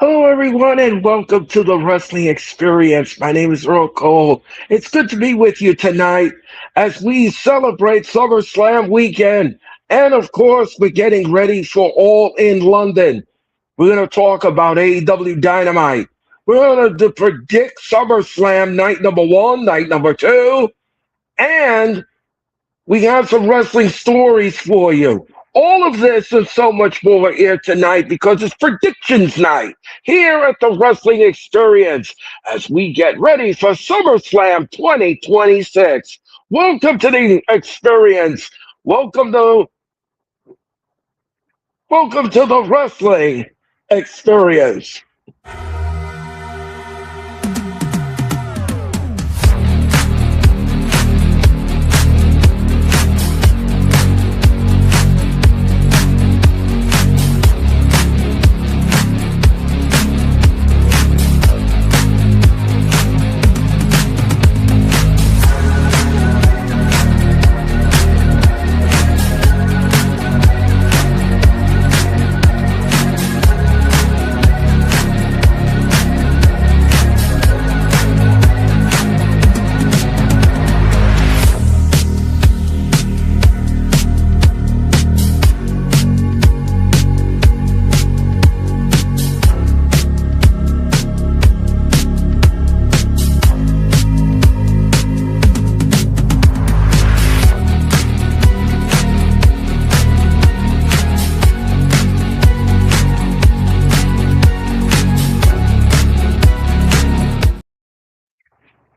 Hello, everyone, and welcome to the Wrestling Experience. My name is Earl Cole. It's good to be with you tonight as we celebrate Summer Slam weekend. And of course, we're getting ready for All in London. We're going to talk about AEW Dynamite. We're going to predict Summer Slam night number one, night number two, and we have some wrestling stories for you. All of this and so much more here tonight because it's predictions night here at the Wrestling Experience as we get ready for SummerSlam 2026. Welcome to the experience. Welcome to welcome to the Wrestling Experience.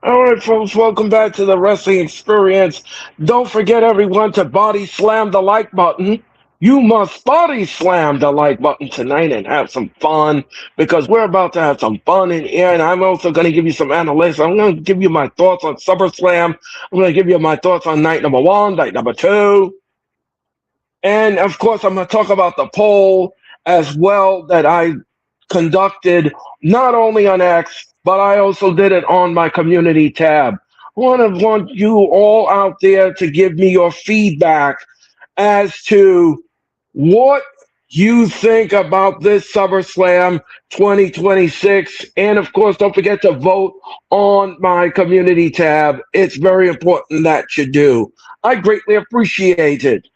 All right, folks, welcome back to the Wrestling Experience. Don't forget, everyone, to body slam the like button. You must body slam the like button tonight and have some fun because we're about to have some fun in here. And I'm also going to give you some analytics. I'm going to give you my thoughts on SummerSlam. I'm going to give you my thoughts on night number one, night number two. And of course, I'm going to talk about the poll as well that I conducted not only on X, but I also did it on my community tab. I want you all out there to give me your feedback as to what you think about this SummerSlam 2026. And of course, don't forget to vote on my community tab. It's very important that you do. I greatly appreciate it.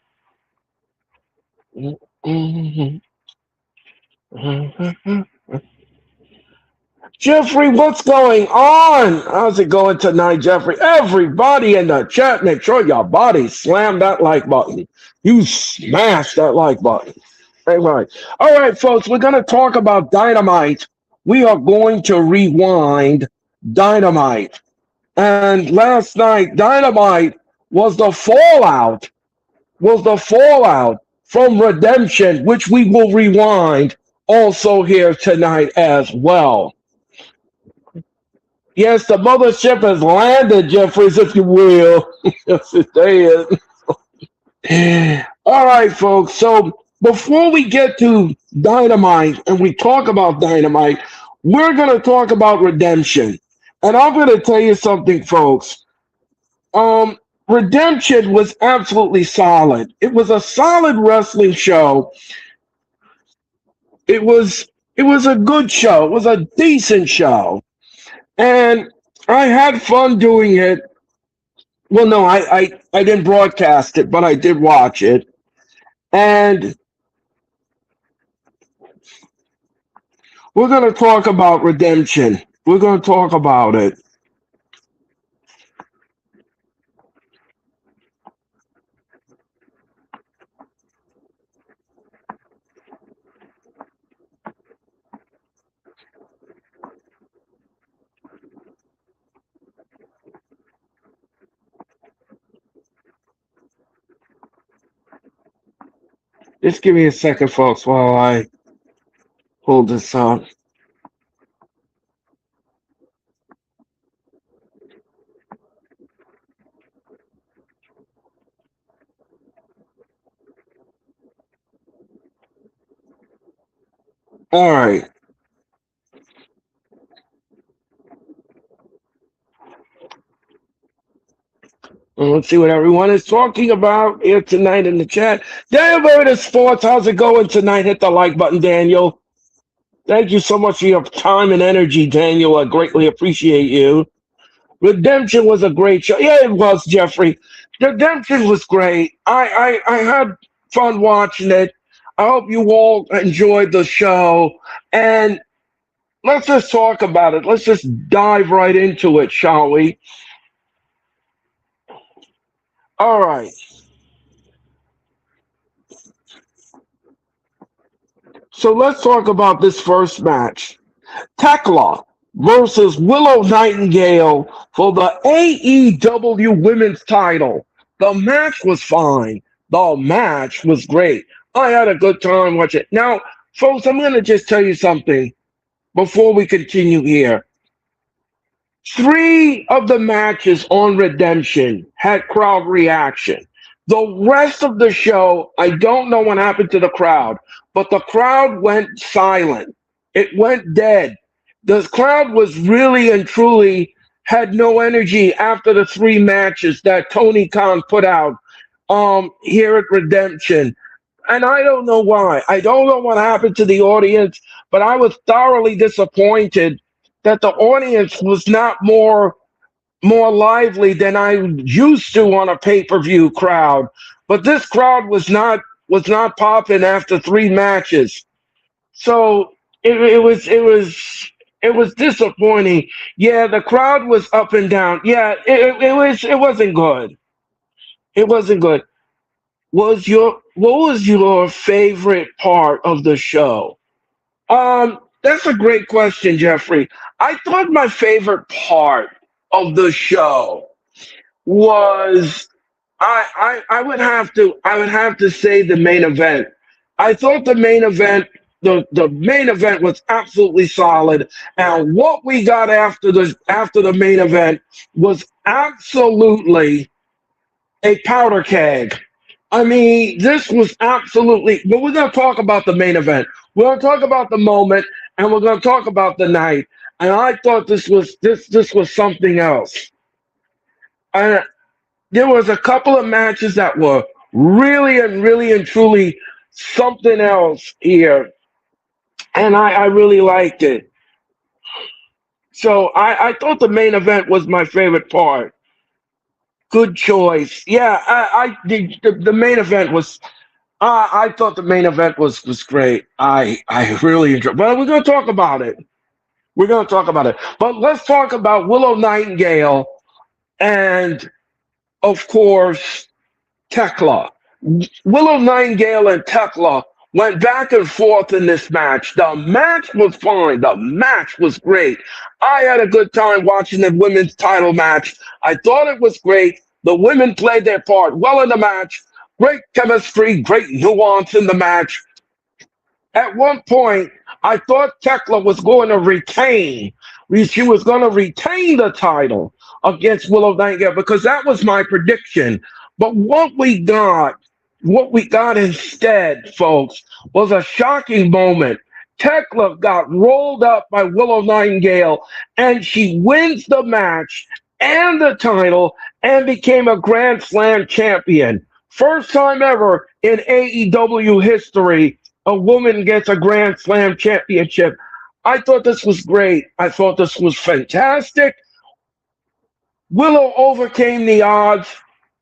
Jeffrey, what's going on? How's it going tonight, Jeffrey? Everybody in the chat, make sure your body slam that like button. You smash that like button. All right, folks, we're going to talk about Dynamite. We are going to rewind Dynamite. And last night, Dynamite was the fallout from Redemption, which we will rewind also here tonight as well. Yes, the mothership has landed, Jeffries, if you will. Yes, it is. All right, folks. So before we get to Dynamite and we talk about Dynamite, we're going to talk about Redemption. And I'm going to tell you something, folks. Redemption was absolutely solid. It was a solid wrestling show. It was a good show. It was a decent show. And I had fun doing it. Well, no, I didn't broadcast it, but I did watch it. And we're going to talk about Redemption. We're going to talk about it. Just give me a second, folks, while I hold this up. All right. Let's see what everyone is talking about here tonight in the chat. Daniel Verita Sports, how's it going tonight? Hit the like button, Daniel. Thank you so much for your time and energy, Daniel. I greatly appreciate you. Redemption was a great show. Yeah, it was, Jeffrey. Redemption was great. I had fun watching it. I hope you all enjoyed the show. And let's just talk about it. Let's just dive right into it, shall we? All right. So let's talk about this first match. Tekla versus Willow Nightingale for the AEW Women's title. The match was fine. The match was great. I had a good time watching it. Now, folks, I'm going to just tell you something before we continue here. Three of the matches on Redemption had crowd reaction. The rest of the show, I don't know what happened to the crowd, but the crowd went silent. It went dead. The crowd was really and truly had no energy after the three matches that Tony Khan put out here at Redemption. And I don't know why. I don't know what happened to the audience, but I was thoroughly disappointed that the audience was not more lively than I used to on a pay-per-view crowd. But this crowd was not popping after three matches. So it was disappointing. Yeah, the crowd was up and down. Yeah, it wasn't good. It wasn't good. What was your favorite part of the show? That's a great question, Jeffrey. I thought my favorite part of the show was I would have to say the main event. I thought the main event was absolutely solid, and what we got after the main event was absolutely a powder keg. I mean, this was absolutely. But we're going to talk about the main event. We're going to talk about the moment, and we're going to talk about the night. And I thought this was something else. And there was a couple of matches that were really and truly something else here, and I really liked it. So I thought the main event was my favorite part. Good choice. Yeah, the main event was. I thought the main event was great. I really enjoyed. But we're going to talk about it. We're going to talk about it. But let's talk about Willow Nightingale and, of course, Tekla. Willow Nightingale and Tekla went back and forth in this match. The match was fine. The match was great. I had a good time watching the women's title match. I thought it was great. The women played their part well in the match. Great chemistry, great nuance in the match. At one point, I thought Tekla was going to retain. She was going to retain the title against Willow Nightingale because that was my prediction. But what we got instead, folks, was a shocking moment. Tekla got rolled up by Willow Nightingale, and she wins the match and the title and became a Grand Slam champion. First time ever in AEW history, a woman gets a Grand Slam championship. I thought this was great. I thought this was fantastic. Willow overcame the odds.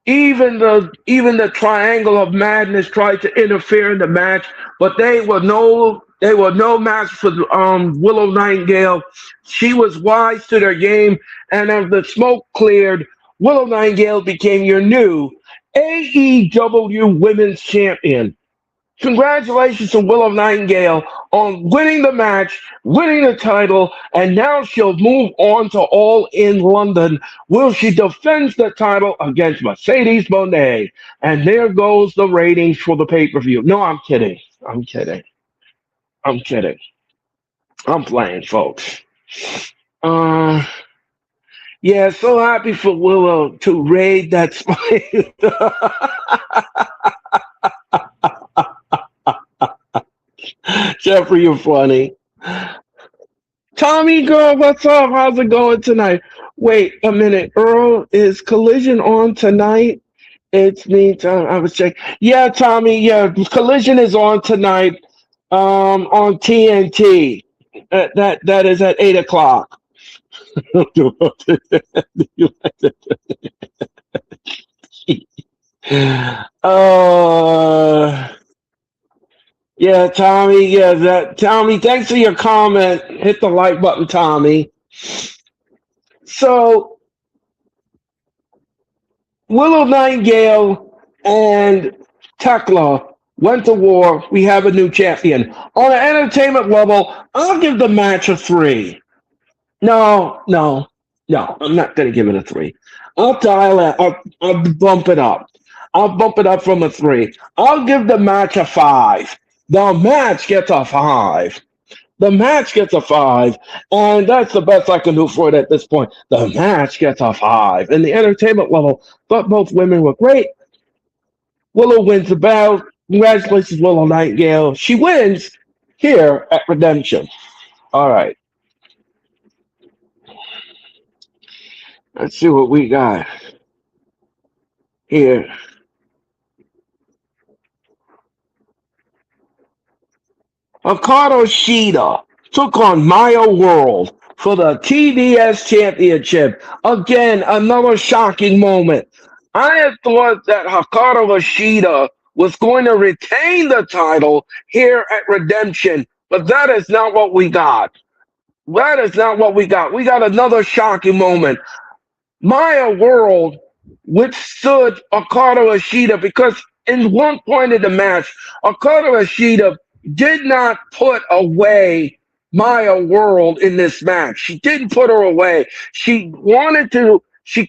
Even the Triangle of Madness tried to interfere in the match, but they were no match for Willow Nightingale. She was wise to their game, and as the smoke cleared, Willow Nightingale became your new AEW Women's Champion. Congratulations to Willow Nightingale on winning the match, winning the title, and now she'll move on to All in London, where she defends the title against Mercedes Moné. And there goes the ratings for the pay-per-view. No, I'm kidding. I'm kidding. I'm kidding. I'm playing, folks. Uh, yeah, so happy for Willow to raid that spot. Jeffrey, you're funny. Tommy girl, what's up? How's it going tonight? Wait a minute. Earl, is Collision on tonight? It's me, Tom. I was checking. Yeah, Tommy, yeah, Collision is on tonight on TNT. That is at 8 o'clock. uh, yeah, Tommy. Yeah, that Tommy. Thanks for your comment. Hit the like button, Tommy. So Willow Nightingale and Tekla went to war. We have a new champion. On an entertainment level, I'll give the match a 3. No, no, no. I'm not going to give it a 3. I'll dial it. I'll bump it up. I'll bump it up from a 3. I'll give the match a 5. The match gets a 5. The match gets a 5, and that's the best I can do for it at this point. The match gets a 5. In the entertainment level, but both women were great. Willow wins the bout. Congratulations, Willow Nightingale. She wins here at Redemption. All right. Let's see what we got here. Hikaru Shida took on Maya World for the TBS Championship. Again, another shocking moment. I had thought that Hikaru Shida was going to retain the title here at Redemption, but that is not what we got. That is not what we got. We got another shocking moment. Maya World withstood Hikaru Shida because in one point of the match, Hikaru Shida did not put away Maya World in this match. She didn't put her away. She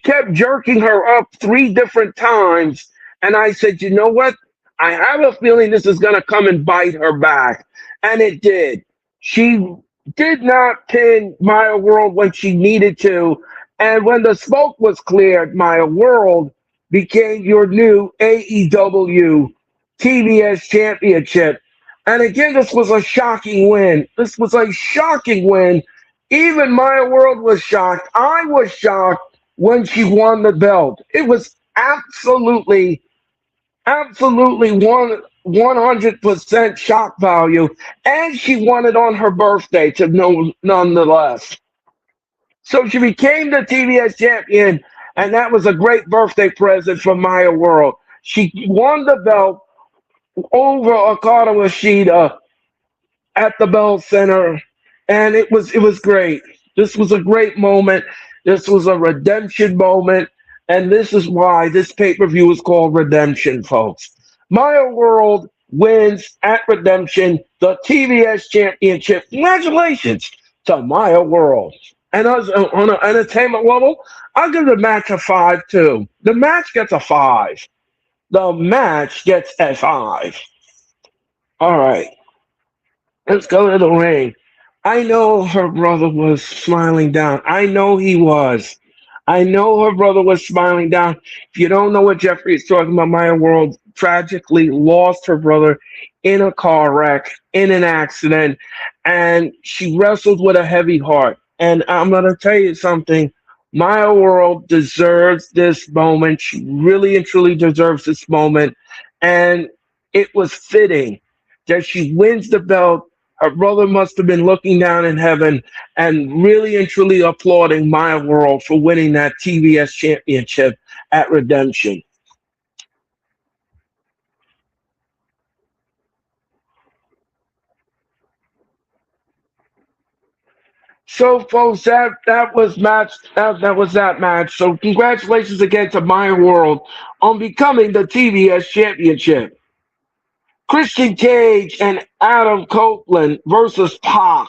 kept jerking her up 3 different times. And I said, you know what? I have a feeling this is going to come and bite her back. And it did. She did not pin Maya World when she needed to. And when the smoke was cleared, Maya World became your new AEW TBS Championship. And again, this was a shocking win. This was a shocking win. Even Maya World was shocked. I was shocked when she won the belt. It was absolutely 100% shock value. And she won it on her birthday, nonetheless. So she became the TBS champion, and that was a great birthday present from Maya World. She won the belt over Hikaru Shida at the Bell Center, and it was great. This was a great moment. This was a redemption moment, and this is why this pay-per-view is called Redemption, folks. Maya World wins at Redemption the TBS Championship. Congratulations to Maya World. And on an entertainment level, I'll give the match a 5 too. The match gets a 5. The match gets a 5. All right. Let's go to the ring. I know her brother was smiling down. I know he was. I know her brother was smiling down. If you don't know what Jeffrey is talking about, Maya World tragically lost her brother in a car wreck, in an accident, and she wrestled with a heavy heart. And I'm going to tell you something. Maya World deserves this moment. She really and truly deserves this moment. And it was fitting that she wins the belt. Her brother must have been looking down in heaven and really and truly applauding Maya World for winning that TBS championship at Redemption. So, folks, that was match. That was that match. So, congratulations again to Maya World on becoming the TBS championship. Christian Cage and Adam Copeland versus Pac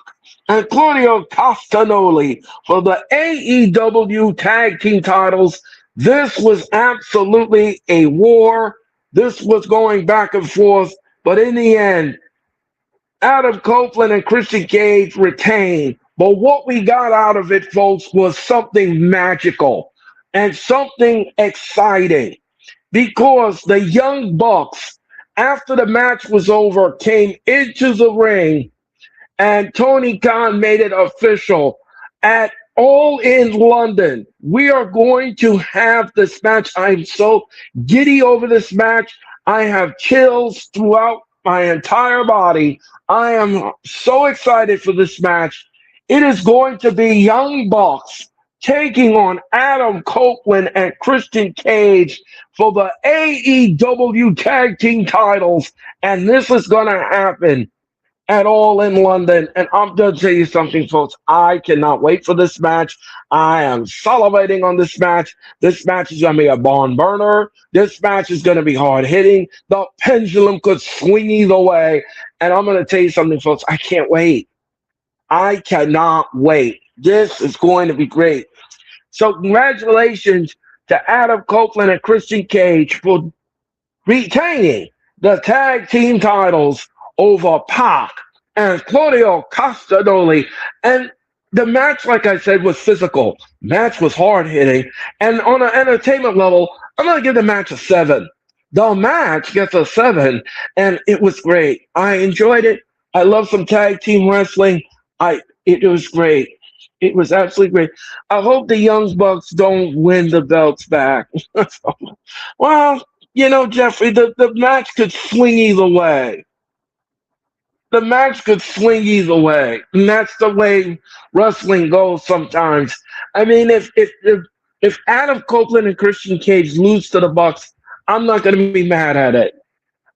and Claudio Castagnoli for the AEW tag team titles. This was absolutely a war. This was going back and forth, but in the end, Adam Copeland and Christian Cage retained. But what we got out of it, folks, was something magical and something exciting because the Young Bucks, after the match was over, came into the ring and Tony Khan made it official at All in London. We are going to have this match. I'm so giddy over this match. I have chills throughout my entire body. I am so excited for this match. It is going to be Young Bucks taking on Adam Copeland and Christian Cage for the AEW Tag Team titles. And this is going to happen at all in London. And I'm going to tell you something, folks. I cannot wait for this match. I am salivating on this match. This match is going to be a barn burner. This match is going to be hard hitting. The pendulum could swing either way. And I'm going to tell you something, folks. I can't wait. I cannot wait. This is going to be great. So, congratulations to Adam Copeland and Christian Cage for retaining the tag team titles over Pac and Claudio Castagnoli. And the match, like I said, was physical. Match was hard hitting. And on an entertainment level, I'm going to give the match a 7. The match gets a 7, and it was great. I enjoyed it. I love some tag team wrestling. It was great. It was absolutely great. I hope the Young Bucks don't win the belts back. Well, Jeffrey, the match could swing either way. The match could swing either way. And that's the way wrestling goes sometimes. I mean, if Adam Copeland and Christian Cage lose to the Bucks, I'm not going to be mad at it.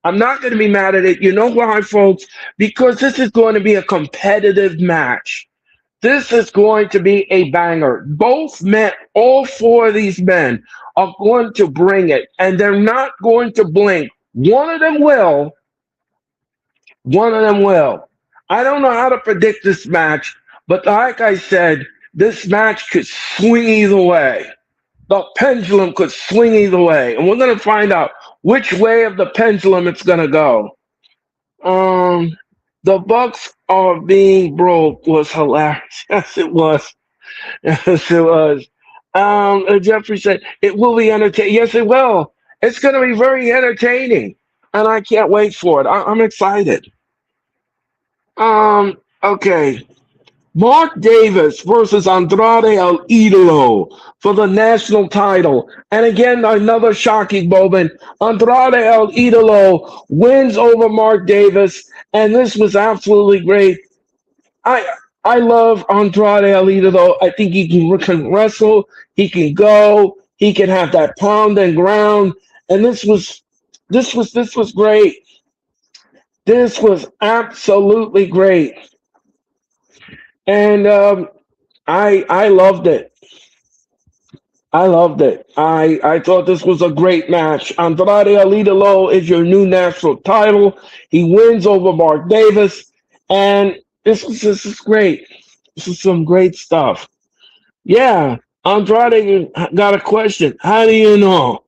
I'm not going to be mad at it. You know why, folks? Because this is going to be a competitive match. This is going to be a banger. Both men, all 4 of these men are going to bring it, and they're not going to blink. One of them will. One of them will. I don't know how to predict this match, but like I said, this match could swing either way. The pendulum could swing either way, and we're going to find out which way of the pendulum it's going to go. The Bucks are being broke was hilarious. Yes, it was. Yes, it was. Jeffrey said it will be entertaining. Yes, it will. It's going to be very entertaining, and I can't wait for it. I'm excited. Okay. Mark Davis versus Andrade El Idolo for the national title. And again, another shocking moment. Andrade El Idolo wins over Mark Davis, and this was absolutely great. I love Andrade El Idolo. I think he can wrestle, he can go, he can have that pound and ground, and this was great. This was absolutely great. And I loved it. I loved it. I thought this was a great match. Andrade El Idolo is your new national title. He wins over Mark Davis, and this is great. This is some great stuff. Yeah, Andrade got a question. How do you know?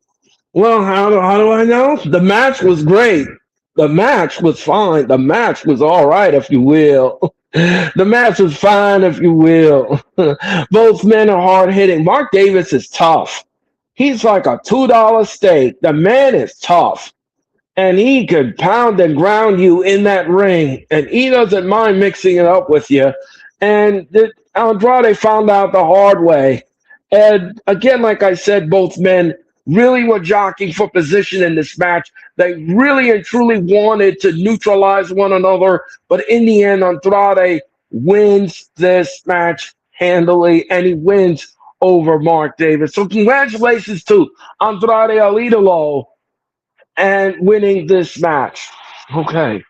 Well, how do I know? The match was great. The match was fine. The match was all right, if you will. The match was fine, if you will. Both men are hard hitting. Mark Davis is tough. He's like a $2 steak. The man is tough. And he could pound and ground you in that ring. And he doesn't mind mixing it up with you. And Andrade found out the hard way. And again, like I said, both men really were jockeying for position in this match. They really and truly wanted to neutralize one another, but in the end, Andrade wins this match handily, and he wins over Mark Davis. So congratulations to Andrade El Idolo and winning this match. Okay.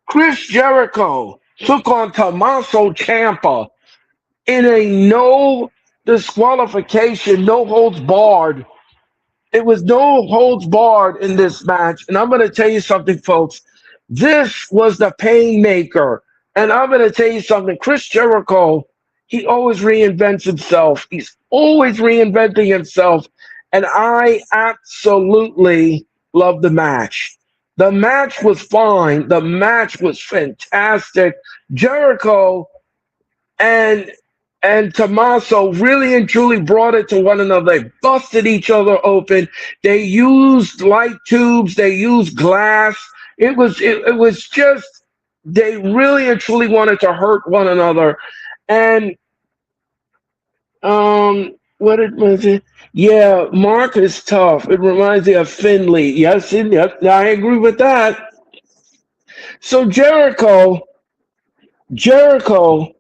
Chris Jericho took on Tommaso Ciampa in a no disqualification, no holds barred. It was no holds barred in this match. And I'm going to tell you something, folks. This was the pain maker. And I'm going to tell you something. Chris Jericho, he always reinvents himself. He's always reinventing himself. And I absolutely love the match. The match was fine. The match was fantastic. Jericho and Tommaso really and truly brought it to one another. They busted each other open. They used light tubes. They used glass. It was just, they really and truly wanted to hurt one another. And What it was it? Yeah, Mark is tough. It reminds me of Finley. Yes, yep, I agree with that. So Jericho, the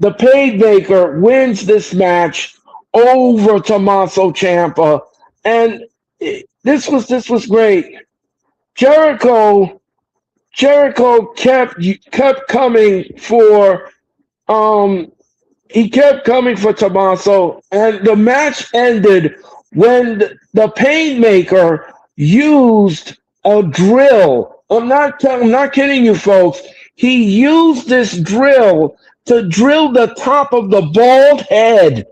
Paidmaker, wins this match over Tommaso Ciampa, and this was great. Jericho Jericho kept coming for um he kept coming for Tommaso, and the match ended when the Painmaker used a drill. I'm not kidding you, folks. He used this drill to drill the top of the bald head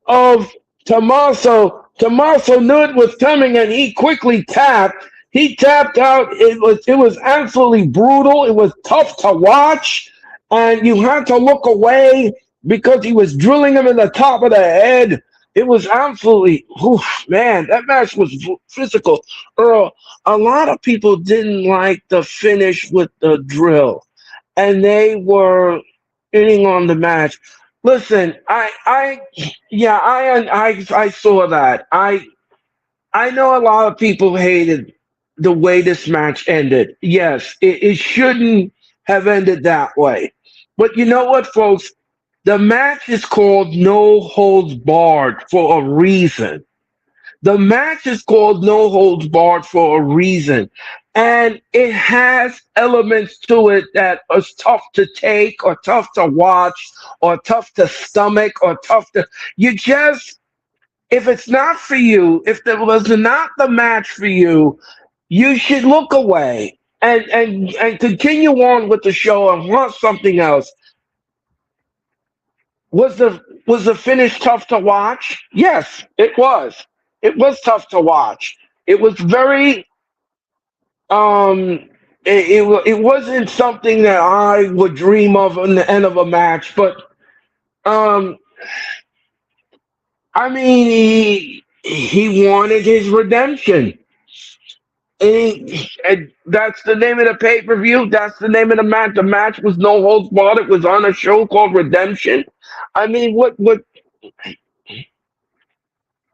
of Tommaso. Tommaso knew it was coming, and he quickly tapped. He tapped out. It was absolutely brutal. It was tough to watch, and you had to look away because he was drilling him in the top of the head. It was absolutely, oof, man, that match was physical. Earl, a lot of people didn't like the finish with the drill, and they were hitting on the match. Listen, yeah, I saw that. I know a lot of people hated the way this match ended. Yes, it shouldn't have ended that way. But you know what, folks? The match is called No Holds Barred for a reason. The match is called No Holds Barred for a reason. And it has elements to it that are tough to take or tough to watch or tough to stomach or tough to. You just, if it's not for you, if there was not the match for you, you should look away and continue on with the show and want something else. Was the finish tough to watch? Yes, it was. It was tough to watch. It was very it wasn't something that I would dream of in the end of a match, but um I mean he wanted his redemption. And that's the name of the pay per view. That's the name of the match. The match was no holds barred. It was on a show called Redemption. I mean,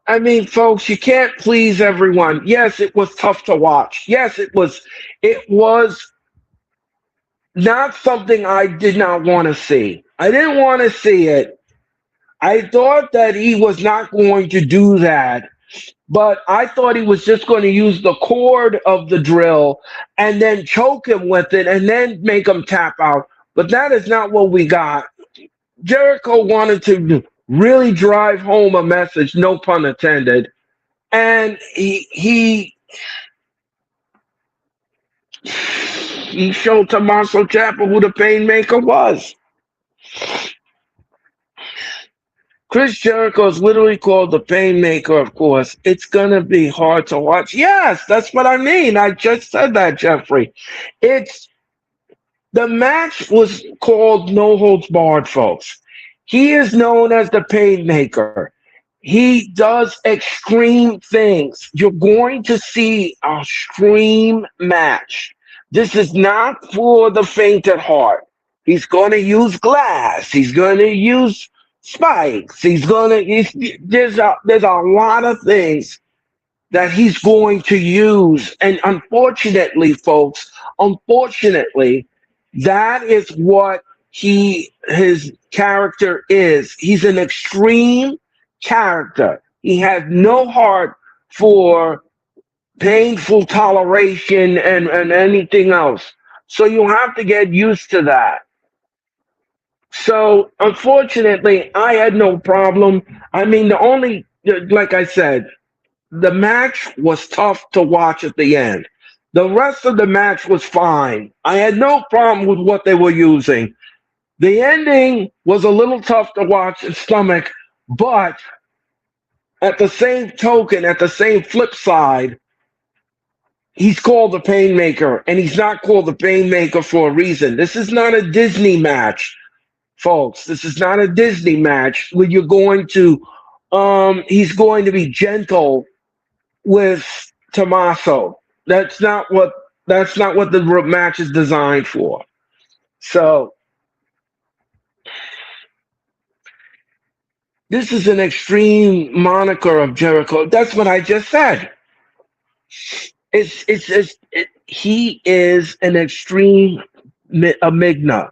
I mean, folks, you can't please everyone. Yes, it was tough to watch. Yes, it was. It was not something I did not want to see. I didn't want to see it. I thought that he was not going to do that, but I thought he was just going to use the cord of the drill and then choke him with it and then make him tap out. But that is not what we got. Jericho wanted to really drive home a message, no pun intended, and he showed Tommaso Ciampa who the Painmaker was. Chris Jericho is literally called the Painmaker, of course. It's going to be hard to watch. Yes, that's what I mean. I just said that, Jeffrey. It's the match was called No Holds Barred, folks. He is known as the Painmaker. He does extreme things. You're going to see a extreme match. This is not for the faint at heart. He's going to use glass. He's going to use spikes. There's a lot of things that he's going to use. And unfortunately, folks, unfortunately, that is what his character is. He's an extreme character. He has no heart for painful toleration and anything else. So you have to get used to that. So unfortunately, I had no problem. I mean, like I said, the match was tough to watch at the end. The rest of the match was fine. I had no problem with what they were using. The ending was a little tough to watch and stomach, but at the same token, at the same flip side, he's called the Painmaker, and he's not called the Painmaker for a reason. This is not a Disney match, folks. This is not a Disney match where he's going to be gentle with Tommaso. That's not what the match is designed for. So This is an extreme moniker of Jericho. That's what I just said. He is an extreme amigna.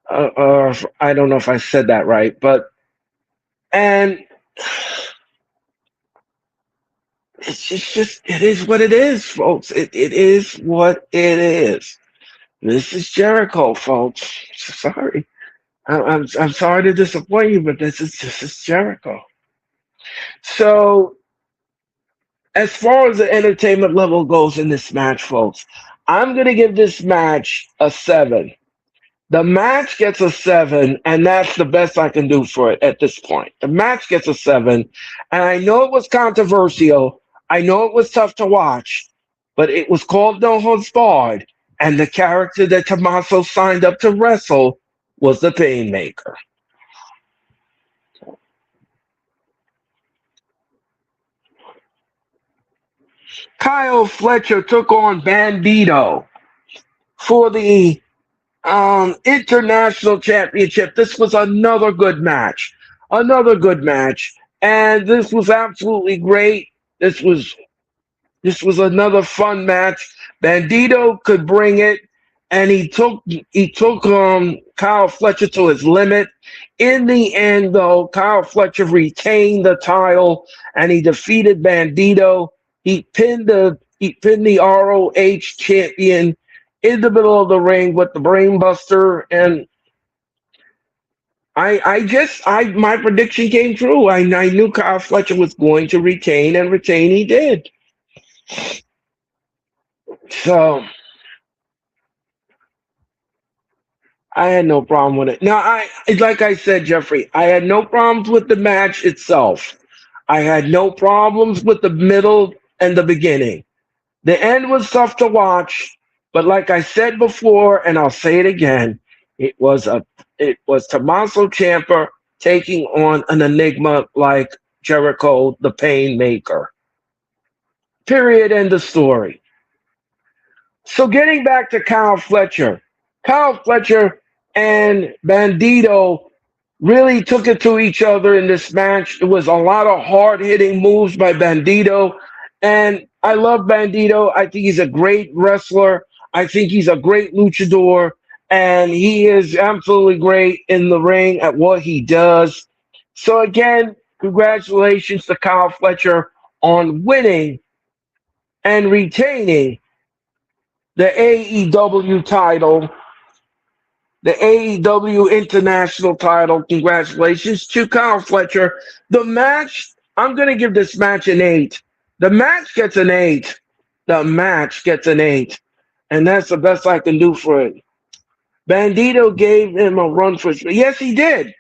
I don't know if I said that right, but and it's just it is what it is, folks. It is what it is. This is Jericho, folks. Sorry, I'm sorry to disappoint you, but this is Jericho. So as far as the entertainment level goes in this match, folks, I'm gonna give this match a 7. The match gets a 7, and that's the best I can do for it at this point. The match gets a 7, and I know it was controversial. I know it was tough to watch, but it was called No Holds Barred, and the character that Tommaso signed up to wrestle was the Painmaker. Kyle Fletcher took on Bandito for the international championship. This was another good match. Another good match. And this was absolutely great. This was this was another fun match. Bandito could bring it, and he took Kyle Fletcher to his limit. In the end, though, Kyle Fletcher retained the title, and he defeated Bandito. He pinned the ROH champion in the middle of the ring with the brainbuster, and my prediction came true. I knew Kyle Fletcher was going to retain, and retain he did. So I had no problem with it. Now, like I said, Jeffrey, I had no problems with the match itself. I had no problems with the middle and the beginning. The end was tough to watch, but like I said before, and I'll say it again, it was Tommaso Ciampa taking on an enigma like Jericho, the Painmaker. Period. End of story. So getting back to Kyle Fletcher and Bandito really took it to each other in this match. It was a lot of hard hitting moves by Bandito. And I love Bandito. I think he's a great wrestler. I think he's a great luchador. And he is absolutely great in the ring at what he does. So, again, congratulations to Kyle Fletcher on winning and retaining the AEW title, the AEW International title. Congratulations to Kyle Fletcher. The match, I'm going to give this match an 8. The match gets an 8. The match gets an 8. And that's the best I can do for it. Bandito gave him a run for his money. Yes, he did.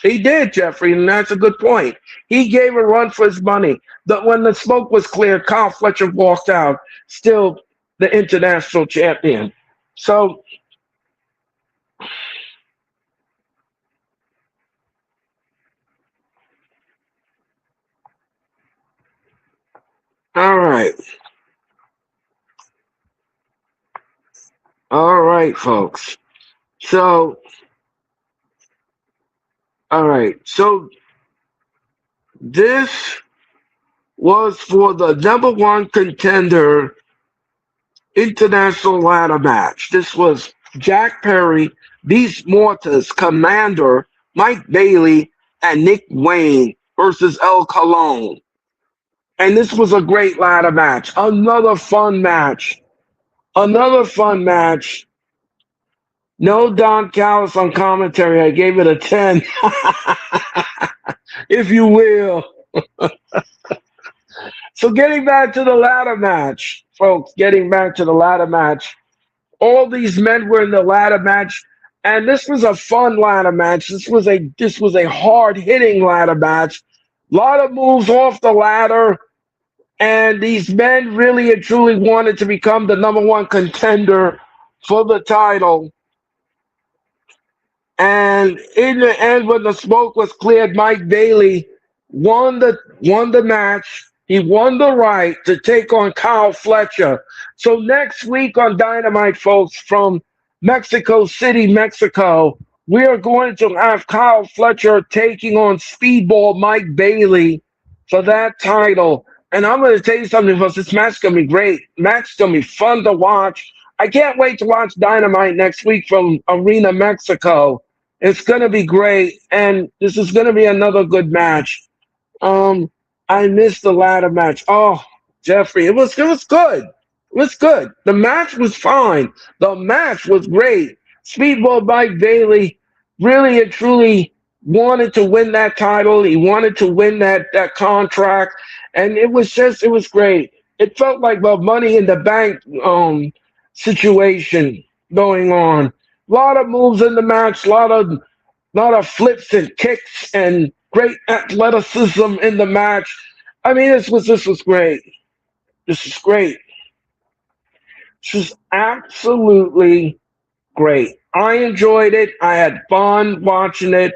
He did, Jeffrey, and that's a good point. He gave a run for his money. When the smoke was cleared, Kyle Fletcher walked out, still the international champion. So, all right. All right, folks. So, all right. So, this was for the number one contender international ladder match. This was Jack Perry, Beast Mortis, Commander, Mike Bailey, and Nick Wayne versus El Colon. And this was a great ladder match. Another fun match. Another fun match. No Don Callis on commentary. I gave it a 10, if you will. So getting back to the ladder match, folks, getting back to the ladder match. All these men were in the ladder match, and this was a fun ladder match. This was a hard hitting ladder match. A lot of moves off the ladder, and these men really and truly wanted to become the number one contender for the title. And in the end, when the smoke was cleared, Mike Bailey won the match. He won the right to take on Kyle Fletcher. So next week on Dynamite, folks, from Mexico City, Mexico, We are going to have Kyle Fletcher taking on Speedball Mike Bailey for that title. And I'm going to tell you something, folks. This match is going to be great. Match is going to be fun to watch. I can't wait to watch Dynamite next week from Arena Mexico. It's going to be great. And this is going to be another good match. Um, I missed the ladder match. Oh, Jeffrey, it was good. It was good. The match was fine. The match was great. Speedball Mike Bailey really and truly wanted to win that title. He wanted to win that contract, and it was great. It felt like the Money in the Bank situation going on. A lot of moves in the match. A lot of flips and kicks and great athleticism in the match. I mean, this was great. This is great. This was absolutely great. I enjoyed it. I had fun watching it,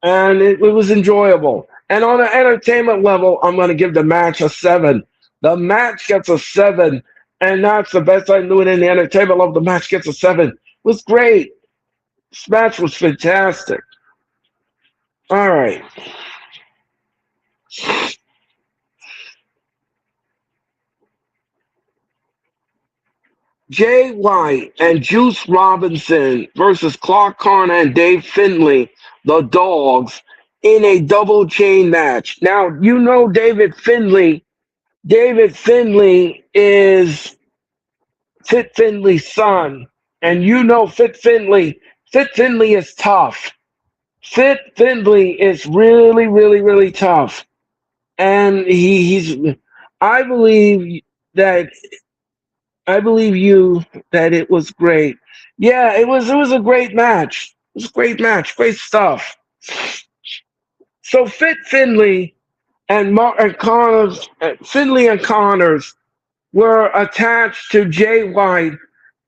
and it was enjoyable. And on an entertainment level, I'm going to give the match a 7. The match gets a 7, and that's the best I knew it in the entertainment level. The match gets a 7. It was great. This match was fantastic. All right. Jay White and Juice Robinson versus Clark Connor and Dave Finlay, the Dogs, in a double chain match. Now, you know David Finlay. David Finlay is Fit Finlay's son. And you know Fit Finlay. Fit Finlay is tough. Fit Finlay is really, really, really tough. And he's I believe that I believe you that it was great. Yeah, it was a great match. It was a great match, great stuff. So Fit Finley and Connors, Finley and Connors were attached to Jay White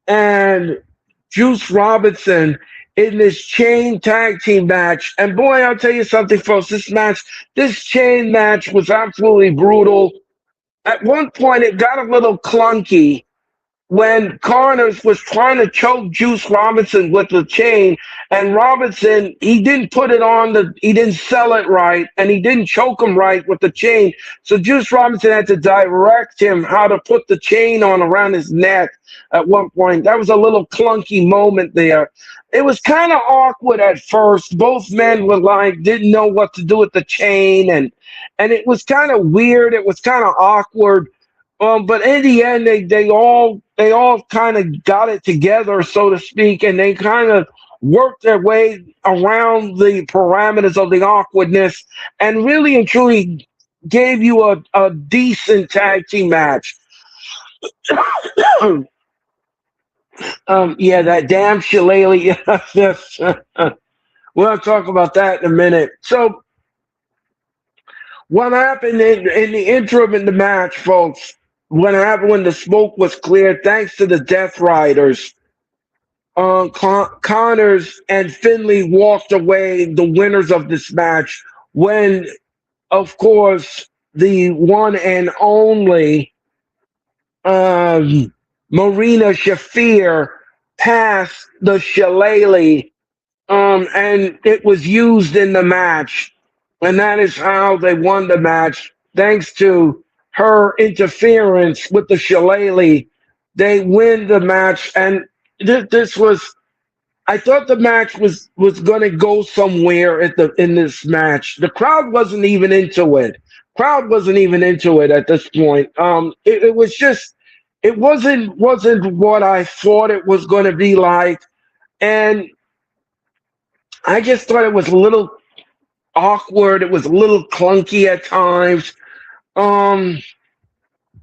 and Juice Robinson in this chain tag team match. And boy, I'll tell you something, folks. This chain match was absolutely brutal. At one point, it got a little clunky when Connors was trying to choke Juice Robinson with the chain, and Robinson, he didn't sell it right, and he didn't choke him right with the chain. So Juice Robinson had to direct him how to put the chain on around his neck at one point. That was a little clunky moment there. It was kind of awkward at first. Both men were like, didn't know what to do with the chain, and it was kind of weird. It was kind of awkward. But in the end, they all kind of got it together, so to speak, and they kind of worked their way around the parameters of the awkwardness, and really and truly gave you a decent tag team match. Yeah, that damn shillelagh. Yes, we'll talk about that in a minute. So, what happened in the interim in the match, folks? What happened when the smoke was cleared? Thanks to the Death Riders, Connors and Finley walked away the winners of this match. When, of course, the one and only Marina Shafir passed the shillelagh, and it was used in the match, and that is how they won the match. Thanks to her interference with the shillelagh, they win the match, and this was. I thought the match was going to go somewhere in this match. The crowd wasn't even into it. Crowd wasn't even into it at this point. It was just it wasn't what I thought it was going to be like, and I just thought it was a little awkward. It was a little clunky at times. Um,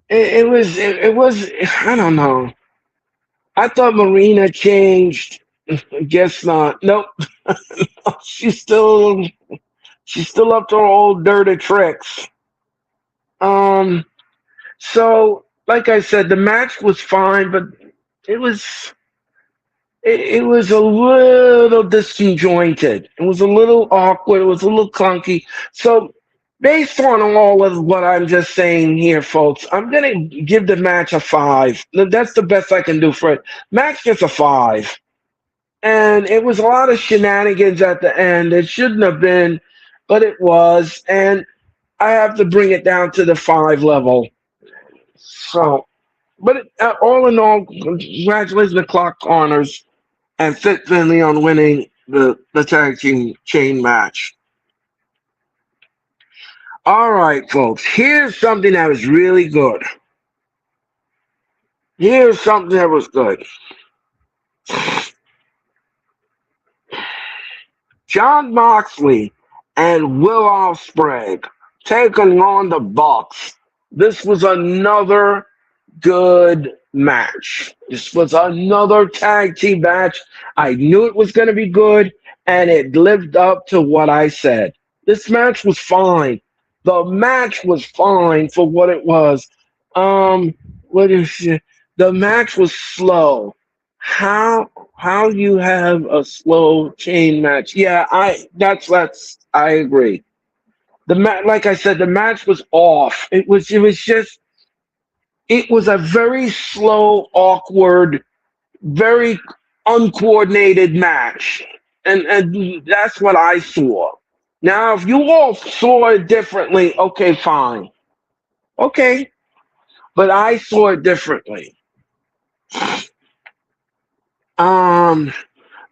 it was I don't know. I thought Marina changed. Guess not. Nope. she's still she's still up to her old dirty tricks. Um, so like I said, the match was fine, but it was it was a little disjointed. It was a little awkward. It was a little clunky. So based on all of what I'm just saying here, folks, I'm gonna give the match a 5. That's the best I can do for it. Match gets a 5. And it was a lot of shenanigans at the end. It shouldn't have been, but it was. And I have to bring it down to the 5 level. So, but all in all, congratulations to Clark Connors and Fit Finley on winning the tag team chain match. All right, folks, here's something that was really good. Here's something that was good. John Moxley and Will Ospreay taking on the Bucks. This was another good match. This was another tag team match. I knew it was going to be good, and it lived up to what I said. This match was fine. The match was fine for what it was. What is it? The match was slow. How you have a slow chain match? Yeah, that's I agree. Like I said, the match was off. It was a very slow, awkward, very uncoordinated match. And that's what I saw. Now, if you all saw it differently, okay, fine. Okay. But I saw it differently. Um,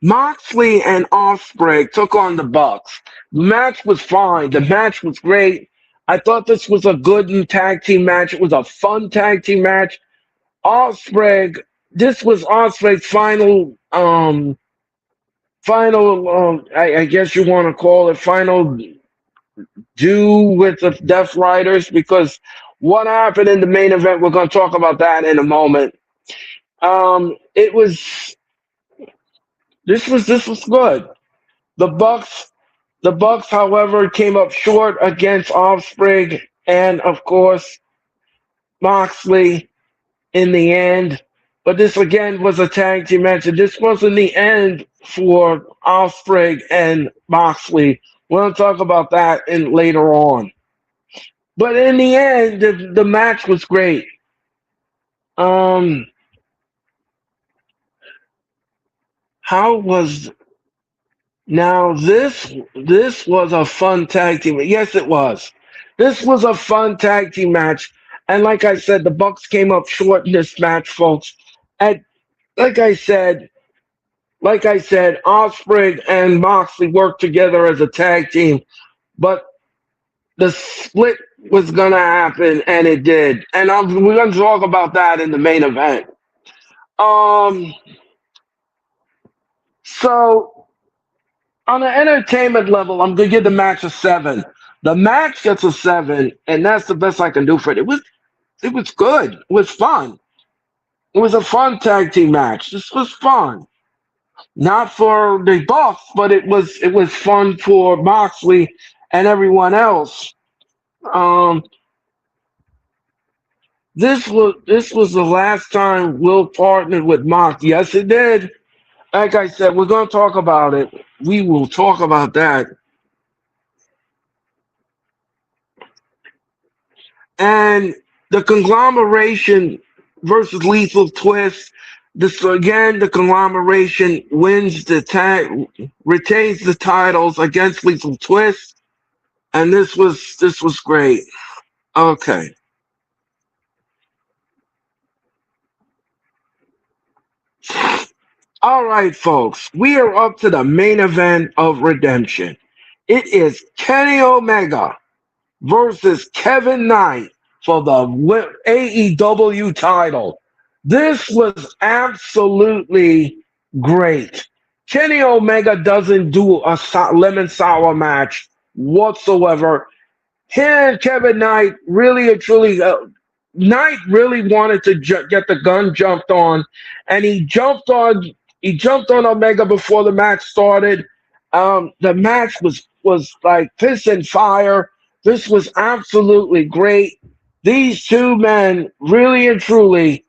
Moxley and Ospreay took on the Bucks. The match was fine. The match was great. I thought this was a good tag team match. It was a fun tag team match. Ospreay, this was Ospreay's I guess you want to call it final do with the Death Riders, because what happened in the main event, we're going to talk about that in a moment. It was this was good. The Bucks, however, came up short against Ospreay and, of course, Moxley in the end. But this again was a tag team match. And this wasn't the end for Ospreay and Moxley. We're going to talk about that later on. But in the end, the match was great. How was now this was a fun tag team. Yes, it was. This was a fun tag team match. And like I said, the Bucks came up short in this match, folks. And like I said, Ospreay and Moxley worked together as a tag team, but the split was gonna happen, and it did. And we're gonna talk about that in the main event. Um, so on an entertainment level, I'm gonna give the match a 7. The match gets a 7, and that's the best I can do for it. It was good. It was fun. It was a fun tag team match. This was fun. Not for the Bucks, but it was fun for Moxley and everyone else. Um, this was the last time Will partnered with Mox. Yes, it did. Like I said, we're going to talk about it. We will talk about that. And the conglomeration versus Lethal Twist. This again, the conglomeration wins the tag, retains the titles against Lethal Twist, and this was great. Okay. All right, folks, we are up to the main event of Redemption. It is Kenny Omega versus Kevin Knight for the AEW title. This was absolutely great. Kenny Omega doesn't do a lemon sour match whatsoever. Him and Kevin Knight really and truly, Knight really wanted to get the gun jumped on, and he jumped on Omega before the match started. The match was like piss and fire. This was absolutely great. These two men really and truly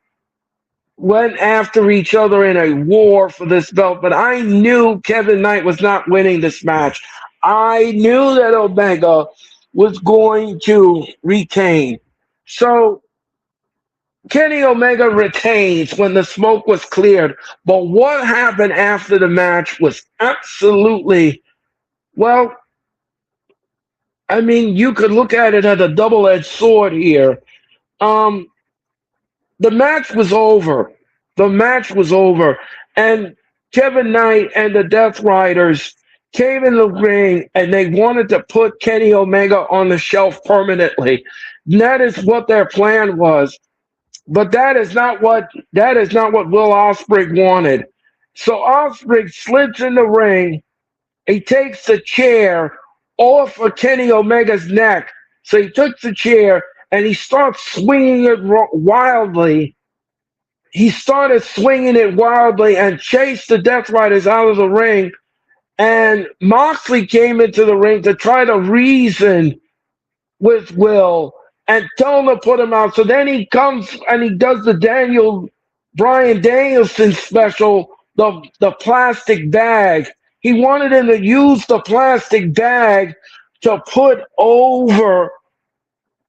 went after each other in a war for this belt, but I knew Kevin Knight was not winning this match. I knew that Omega was going to retain. So Kenny Omega retains when the smoke was cleared, but what happened after the match was absolutely, well, I mean, you could look at it as a double-edged sword here. Um, the match was over. The match was over. And Kevin Knight and the Death Riders came in the ring and they wanted to put Kenny Omega on the shelf permanently. And that is what their plan was. But that is not what Will Ospreay wanted. So Ospreay slips in the ring. He takes the chair off of Kenny Omega's neck. So he took the chair and he starts swinging it wildly. He started swinging it wildly and chased the Death Riders out of the ring. And Moxley came into the ring to try to reason with Will and tell him to put him out. So then he comes and he does the Brian Danielson special, the plastic bag. He wanted him to use the plastic bag to put over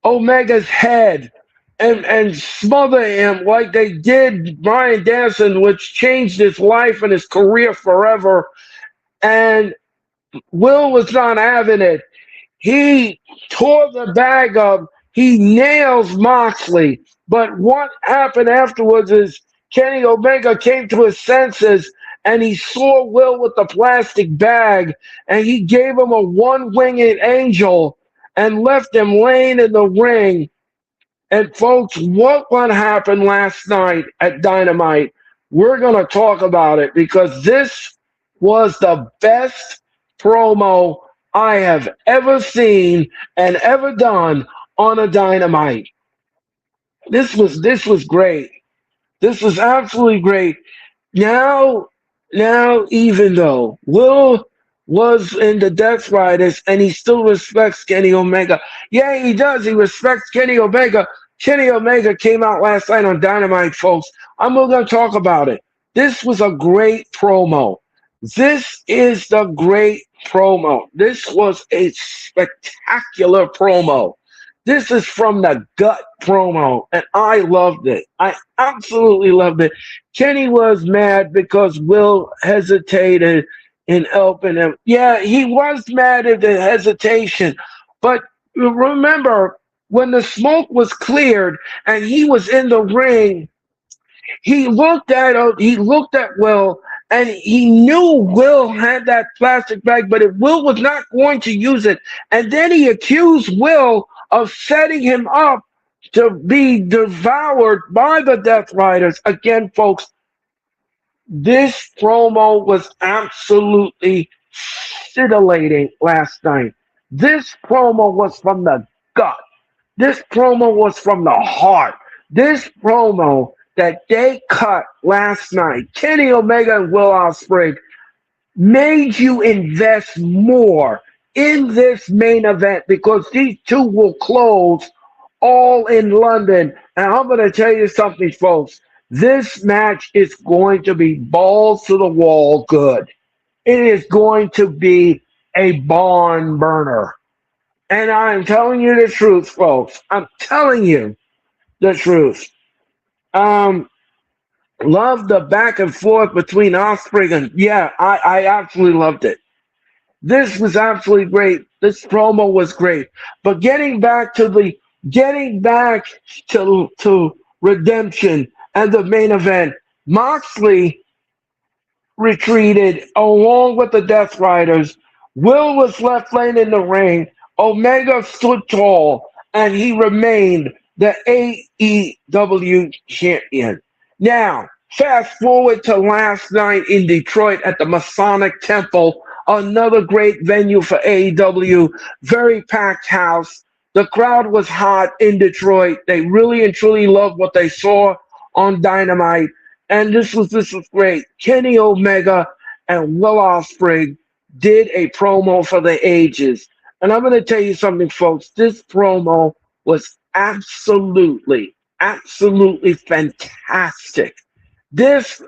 Omega's head and smother him like they did Brian Danielson, which changed his life and his career forever. And Will was not having it. He tore the bag up. He nails Moxley. But what happened afterwards is Kenny Omega came to his senses and he saw Will with the plastic bag and he gave him a one-winged angel and left him laying in the ring. And folks, what happened last night at Dynamite, we're going to talk about it because this was the best promo I have ever seen and ever done on a Dynamite. This was great. This was absolutely great. Now, even though Will was in the Death Riders and he still respects Kenny Omega. Yeah, he does. He respects Kenny Omega. Kenny Omega came out last night on Dynamite, folks. I'm going to talk about it. This was a great promo. This is the great promo. This was a spectacular promo. This is from the gut promo, and I loved it. I absolutely loved it. Kenny was mad because Will hesitated in helping him. Yeah, he was mad at the hesitation, but remember, when the smoke was cleared and he was in the ring, he looked at Will and he knew Will had that plastic bag, but if Will was not going to use it, and then he accused Will of setting him up to be devoured by the Death Riders. Again, folks, this promo was absolutely scintillating last night. This promo was from the gut. This promo was from the heart. This promo that they cut last night, Kenny Omega and Will Ospreay, made you invest more in this main event because these two will close all in London. And I'm going to tell you something, folks. This match is going to be balls to the wall good. It is going to be a barn burner. And I'm telling you the truth, folks. I'm telling you the truth. Love the back and forth between Ospreay and yeah, I absolutely loved it. This was absolutely great. This promo was great. But getting back to Redemption and the main event, Moxley retreated along with the Death Riders. Will was left laying in the ring. Omega stood tall, and he remained the AEW champion. Now, fast forward to last night in Detroit at the Masonic Temple, another great venue for AEW, very packed house. The crowd was hot in Detroit. They really and truly loved what they saw on Dynamite, and this was great. Kenny Omega and Will Ospreay did a promo for the ages. And I'm going to tell you something, folks. This promo was absolutely fantastic. This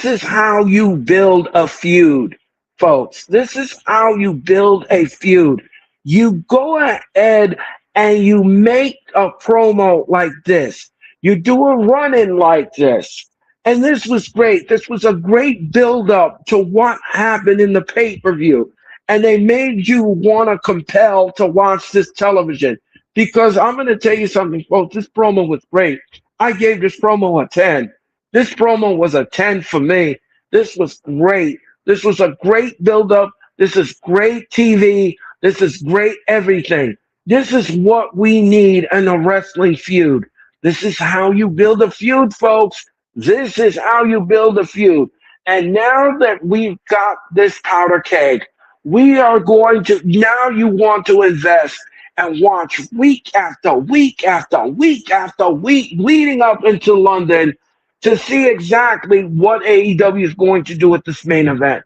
is how you build a feud, folks. This is how you build a feud. You go ahead and you make a promo like this. You do a run-in like this. And this was great. This was a great build-up to what happened in the pay-per-view. And they made you want to compel to watch this television. Because I'm going to tell you something, folks. This promo was great. I gave this promo a 10. This promo was a 10 for me. This was great. This was a great build-up. This is great TV. This is great everything. This is what we need in a wrestling feud. This is how you build a feud, folks. This is how you build a feud. And now that we've got this powder keg, we are going to, now you want to invest and watch week after week after week after week leading up into London to see exactly what AEW is going to do at this main event.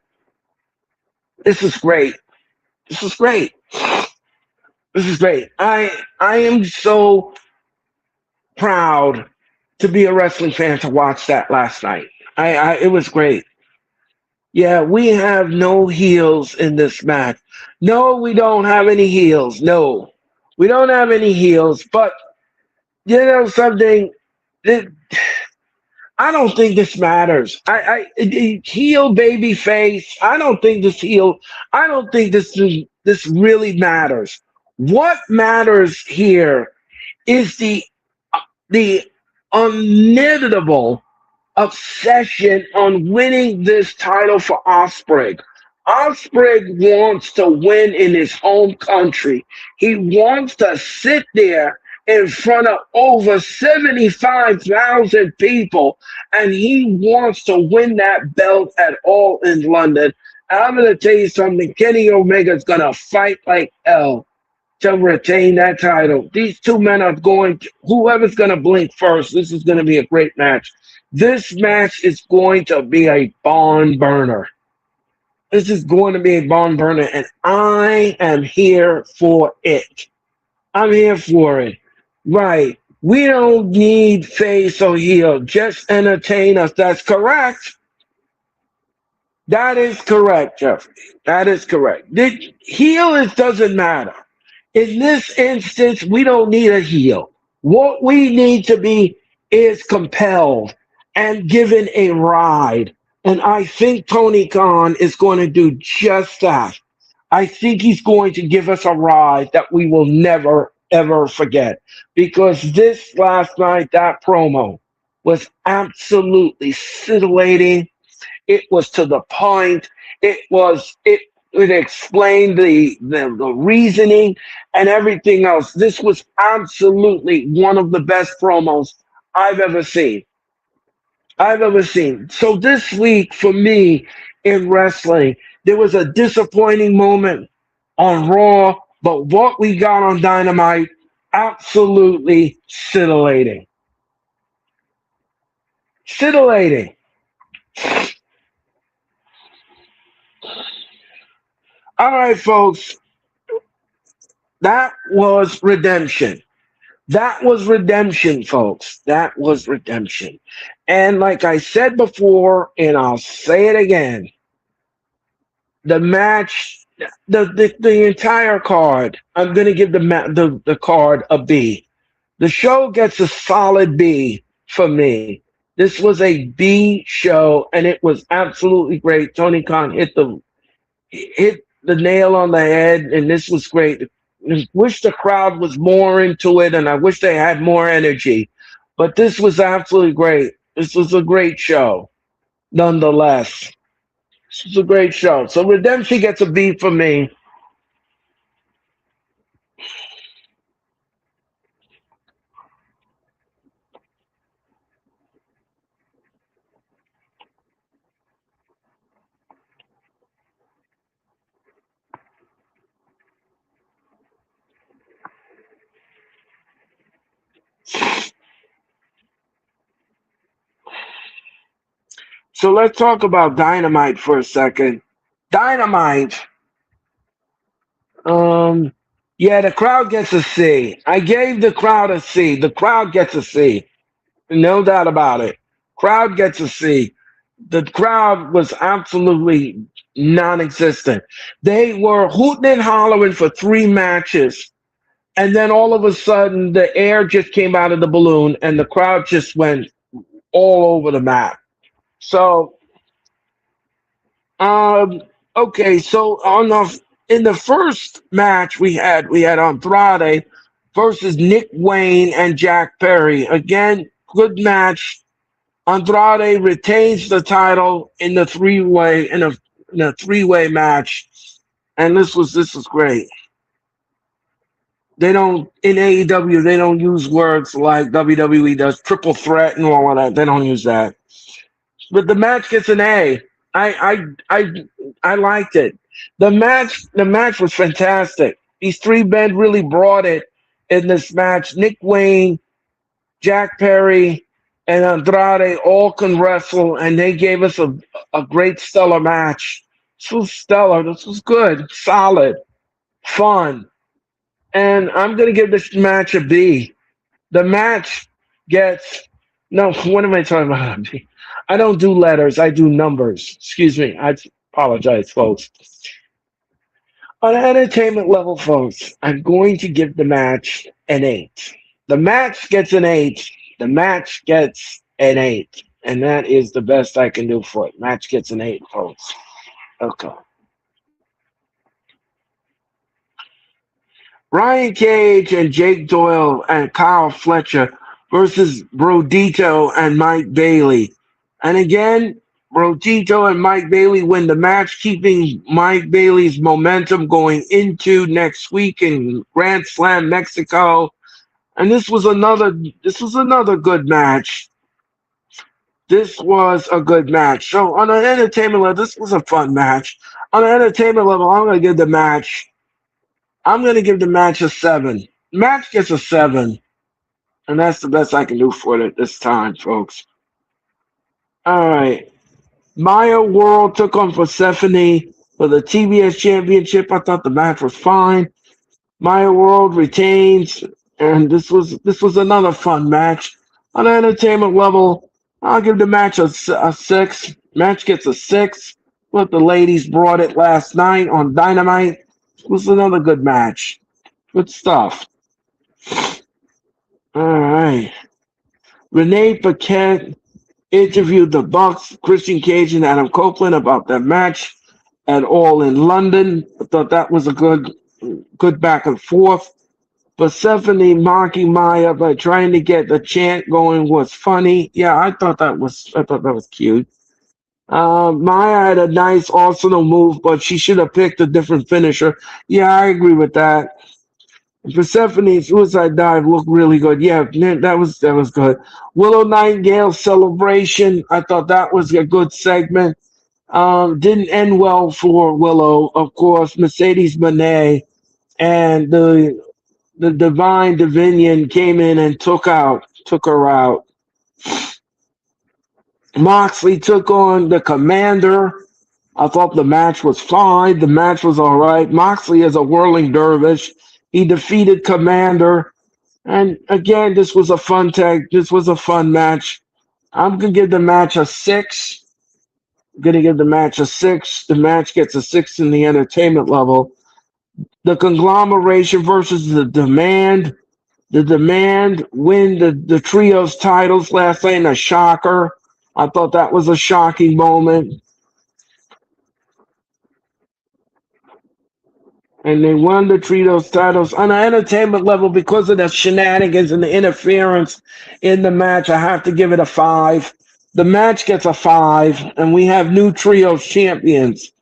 This is great. This is great. This is great. I am so proud to be a wrestling fan to watch that last night. It was great. Yeah, we have no heels in this match. No, we don't have any heels. No, we don't have any heels. But you know something, It- I don't think this matters. Heel baby face. I don't think this heel. I don't think this really matters. What matters here is the unmitigable obsession on winning this title for Osprey. Osprey wants to win in his home country. He wants to sit there in front of over 75,000 people, and he wants to win that belt at all in London. And I'm going to tell you something. Kenny Omega's going to fight like hell to retain that title. These two men are going to, whoever's going to blink first, this is going to be a great match. This match is going to be a barn burner. This is going to be a barn burner, and I am here for it. I'm here for it. Right. We don't need face or heel. Just entertain us. That's correct. That is correct, Jeffrey. That is correct. The heel, it doesn't matter. In this instance, we don't need a heel. What we need to be is compelled and given a ride. And I think Tony Khan is going to do just that. I think he's going to give us a ride that we will never, ever forget. Because this last night, that promo was absolutely scintillating. It was to the point. It explained the reasoning and everything else. This was absolutely one of the best promos I've ever seen. I've ever seen. So this week for me in wrestling, there was a disappointing moment on Raw, but what we got on Dynamite, absolutely scintillating. Scintillating. All right, folks. That was Redemption. That was Redemption, folks. That was Redemption. And like I said before, and I'll say it again, the match, the entire card, I'm going to give the card a B. The show gets a solid B for me. This was a B show, and it was absolutely great. Tony Khan hit the nail on the head, and this was great. I wish the crowd was more into it, and I wish they had more energy. But this was absolutely great. This was a great show, nonetheless. This was a great show. So Redemption gets a B for me. So let's talk about Dynamite for a second. Dynamite, um, yeah, the crowd gets a C. I gave the crowd a C. The crowd gets a C. No doubt about it. Crowd gets a C. The crowd was absolutely non-existent. They were hooting and hollering for 3 matches, and then all of a sudden the air just came out of the balloon and the crowd just went all over the map. So um okay, so in the first match we had Andrade versus Nick Wayne and Jack Perry. Again, good match. Andrade retains the title in the three-way match, and this was great. They don't in AEW they don't use words like WWE does, triple threat and all of that. They don't use that. But the match gets an A. I liked it. The match was fantastic. These three men really brought it in this match. Nick Wayne, Jack Perry, and Andrade all can wrestle, and they gave us a great stellar match. This was stellar. This was good, solid, fun. And I'm going to give this match a B. The match gets. No, what am I talking about? I don't do letters, I do numbers. Excuse me. I apologize, folks. On an entertainment level, folks, I'm going to give the match an 8. The match gets an 8. The match gets an 8. And that is the best I can do for it. Match gets an 8, folks. Okay. Brian Cage and Jake Doyle and Kyle Fletcher versus Brodito and Mike Bailey. And again, Brodito and Mike Bailey win the match, keeping Mike Bailey's momentum going into next week in Grand Slam Mexico. And this was another good match. This was a good match. So on an entertainment level, this was a fun match. On an entertainment level, I'm gonna give the match a 7. Match gets a 7, and that's the best I can do for it this time, folks. All right. Maya World took on Persephone for the TBS Championship. I thought the match was fine. Maya World retains, and this was another fun match. On an entertainment level, I'll give the match a 6. Match gets a 6. But the ladies brought it last night on Dynamite. It was another good match. Good stuff. All right. Renee Paquette interviewed the Bucks, Christian Cage, and Adam Copeland about their match at All in London. I thought that was a good back and forth. Persephone mocking Maya by trying to get the chant going was funny. Yeah, I thought that was cute. Maya had a nice Arsenal move, but she should have picked a different finisher. Yeah, I agree with that. Persephone's suicide dive looked really good. Yeah, that was good. Willow Nightingale celebration. I thought that was a good segment. Didn't end well for Willow, of course. Mercedes Moné and the Divine Divinion came in and took her out. Moxley took on the Commander. I thought the match was fine. The match was all right. Moxley is a whirling dervish. He defeated Commander. And again, this was a fun tag. This was a fun match. I'm going to give the match a 6. I'm going to give the match a 6. The match gets a 6 in the entertainment level. The Conglomeration versus the Demand. The Demand win the trios titles last night in a shocker. I thought that was a shocking moment. And they won the trios titles on an entertainment level because of the shenanigans and the interference in the match. I have to give it a 5. The match gets a 5, and we have new trios champions.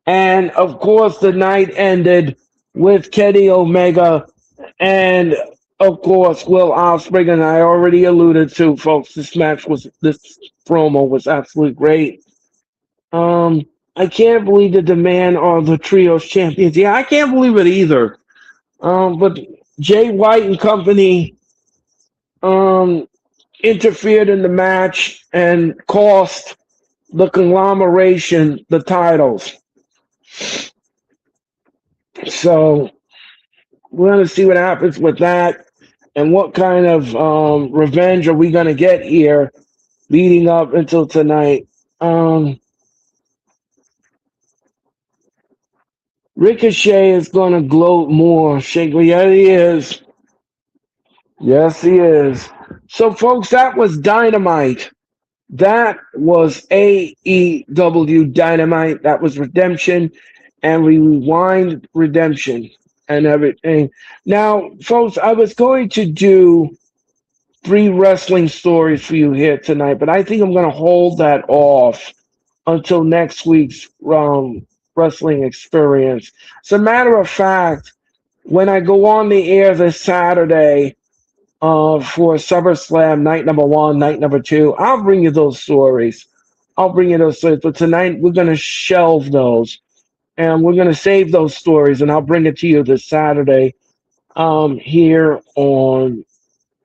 And of course, the night ended with Kenny Omega and of course Will Ospreay. And I already alluded to, folks, this promo was absolutely great. I can't believe the Demand are the trios champions. Yeah, I can't believe it either. But Jay White and company interfered in the match and cost the Conglomeration the titles. So we're going to see what happens with that and what kind of revenge are we going to get here leading up until tonight. Ricochet is going to gloat more. Shaker, yeah, he is. Yes, he is. So, folks, that was Dynamite. That was AEW Dynamite. That was Redemption. And we rewind Redemption and everything. Now, folks, I was going to do three wrestling stories for you here tonight, but I think I'm going to hold that off until next week's wrestling experience. As a matter of fact, when I go on the air this Saturday for Summer Slam, night number one, night number two, I'll bring you those stories. I'll bring you those stories. But tonight, we're going to shelve those and we're going to save those stories, and I'll bring it to you this Saturday here on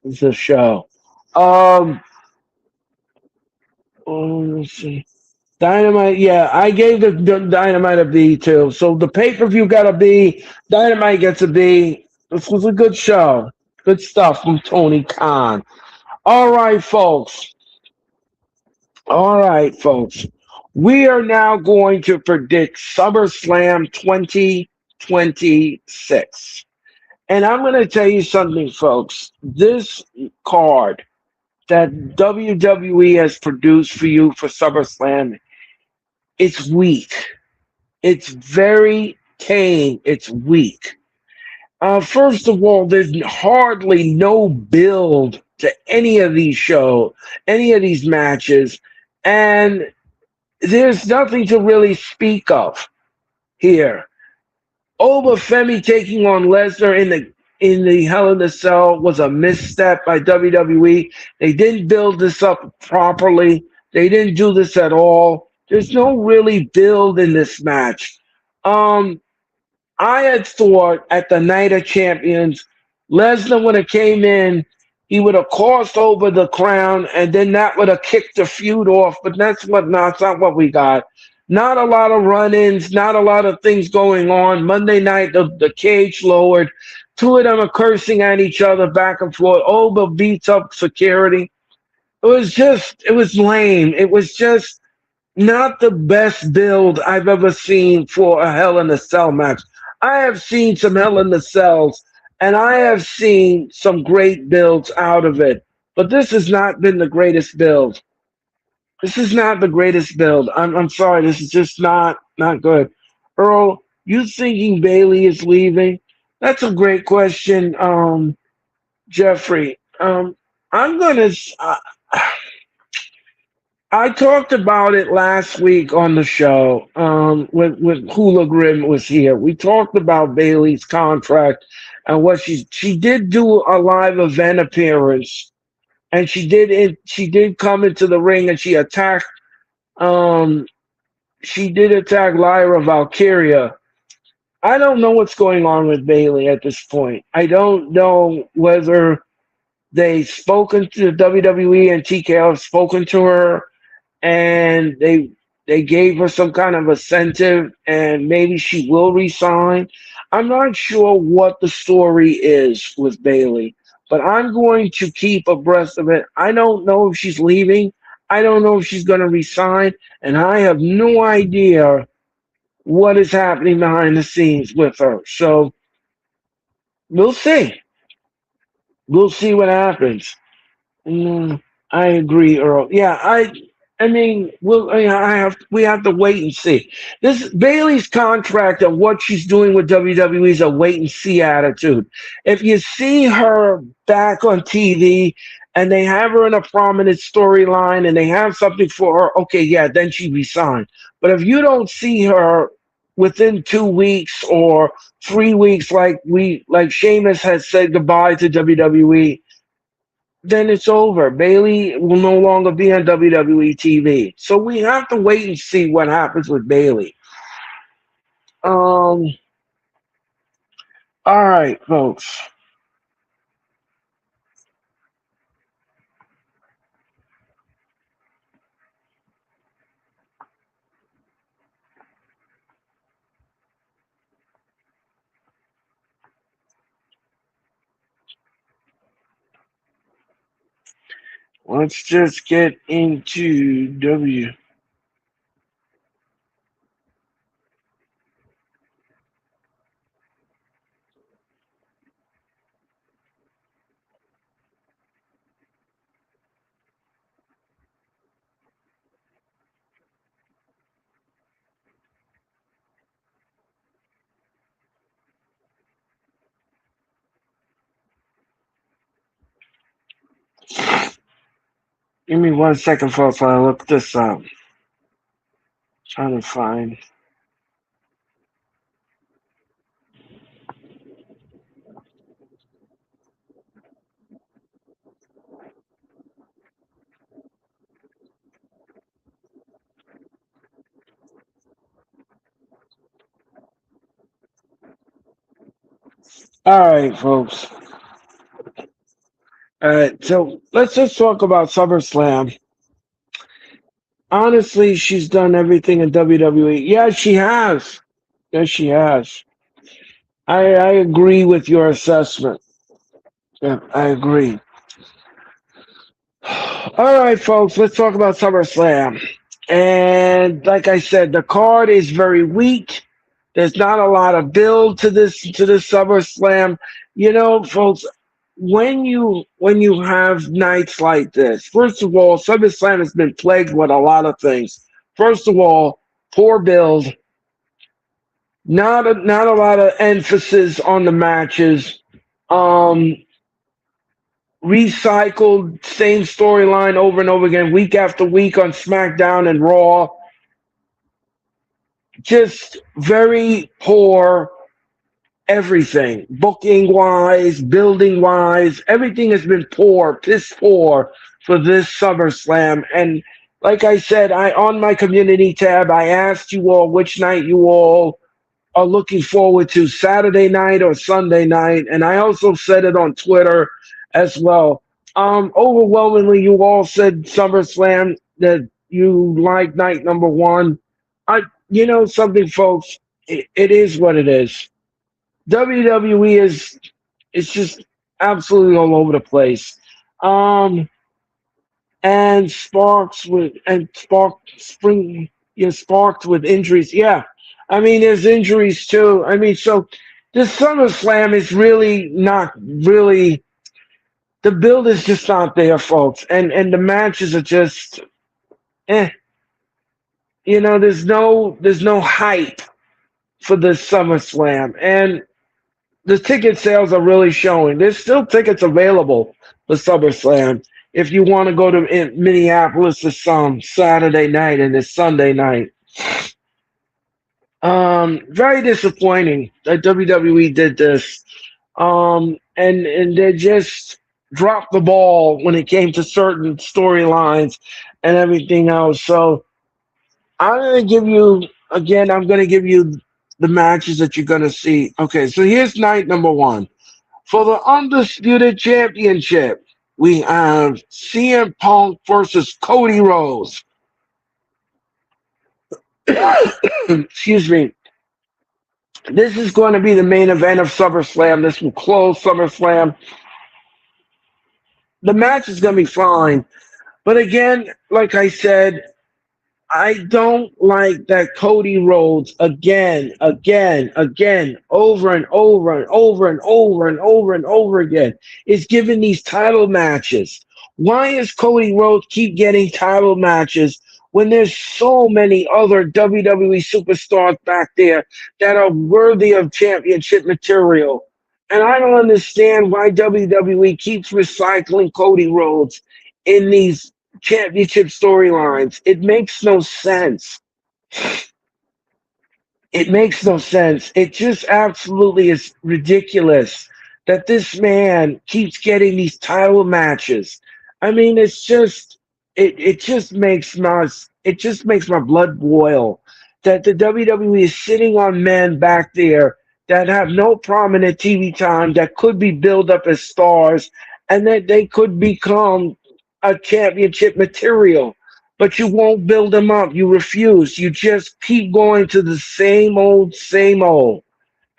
the show. Um, let's see. Dynamite, yeah, I gave the Dynamite a B too. So the pay per view got a B. Dynamite gets a B. This was a good show. Good stuff from Tony Khan. All right, folks. All right, folks. We are now going to predict SummerSlam 2026. And I'm going to tell you something, folks. This card that WWE has produced for you for SummerSlam, it's weak. It's very tame. It's weak. First of all, there's hardly no build to any of these shows, any of these matches, and there's nothing to really speak of here. Femi taking on Lesnar in the Hell in the Cell was a misstep by WWE. They didn't build this up properly. They didn't do this at all. There's no really build in this match. Um, I had thought at the Night of Champions, Lesnar would have came in, he would have crossed over the crown, and then that would have kicked the feud off. But that's not what we got. Not a lot of run-ins, not a lot of things going on. Monday night, the cage lowered. Two of them are cursing at each other back and forth. Oba beats up security. It was lame. It was just not the best build I've ever seen for a Hell in a Cell match. I have seen some Hell in the Cells, and I have seen some great builds out of it. But this has not been the greatest build. This is not the greatest build. I'm sorry. This is just not good. Earl, you thinking Bailey is leaving? That's a great question, Jeffrey. I'm gonna. I talked about it last week on the show when Hula Grim was here. We talked about Bailey's contract and what she did do a live event appearance, and she did come into the ring and um she did attack Lyra Valkyria. I don't know what's going on with Bailey at this point. I don't know whether they've spoken to the WWE and TKO have spoken to her and they gave her some kind of incentive and maybe she will resign. I'm not sure what the story is with Bailey, but I'm going to keep abreast of it. I don't know if she's leaving. I don't know if she's going to resign, and I have no idea what is happening behind the scenes with her. So we'll see. We'll see what happens. Mm, I agree, Earl. Yeah, I mean, we have to wait and see. This Bailey's contract and what she's doing with WWE is a wait and see attitude. If you see her back on TV and they have her in a prominent storyline and they have something for her, okay, yeah, then she resign. But if you don't see her within 2 weeks or 3 weeks, like Sheamus has said goodbye to WWE, then it's over. Bailey will no longer be on WWE TV. So we have to wait and see what happens with Bailey. Um, all right, folks. Let's just get into W. Give me 1 second, folks, while I look this up. Trying to find. All right, folks. All right, so let's just talk about SummerSlam. Honestly, she's done everything in WWE. Yeah, she has. Yes, she has. I agree with your assessment. Yeah, I agree. All right, folks, let's talk about SummerSlam. And like I said, the card is very weak. There's not a lot of build to this SummerSlam. You know, folks, when you have nights like this, first of all, SummerSlam has been plagued with a lot of things. First of all, poor build, not a lot of emphasis on the matches. Um, Recycled same storyline over and over again, week after week on SmackDown and Raw. Just very poor everything, booking wise, building wise. Everything has been poor, piss poor for this SummerSlam. And like I said, I on my community tab, I asked you all which night you all are looking forward to, Saturday night or Sunday night. And I also said it on Twitter as well. Overwhelmingly, you all said SummerSlam, that you like night number one. You know something, folks. It is what it is. WWE is it's just absolutely all over the place. Um, and sparked with injuries. Yeah, I mean there's injuries too. I mean, so this SummerSlam is really not really, the build is just not there, folks, and the matches are just eh. You know, there's no hype for this SummerSlam, and the ticket sales are really showing. There's still tickets available for SummerSlam if you want to go to Minneapolis this Saturday night and this Sunday night. Very disappointing that WWE did this. And they just dropped the ball when it came to certain storylines and everything else. So I'm gonna give you again. I'm gonna give you the matches that you're gonna see. Okay, so here's night number one. For the Undisputed Championship, we have CM Punk versus Cody Rhodes. Excuse me. This is going to be the main event of SummerSlam. This will close SummerSlam. The match is going to be fine. But again, like I said, I don't like that Cody Rhodes again, over and over and over and over and over and over again is giving these title matches. Why is Cody Rhodes keep getting title matches when there's so many other WWE superstars back there that are worthy of championship material? And I don't understand why WWE keeps recycling Cody Rhodes in these championship storylines. It makes no sense. It makes no sense. It just absolutely is ridiculous that this man keeps getting these title matches. I mean, it just makes my blood boil that the WWE is sitting on men back there that have no prominent TV time, that could be built up as stars, and that they could become a championship material, but you won't build them up. You refuse. You just keep going to the same old.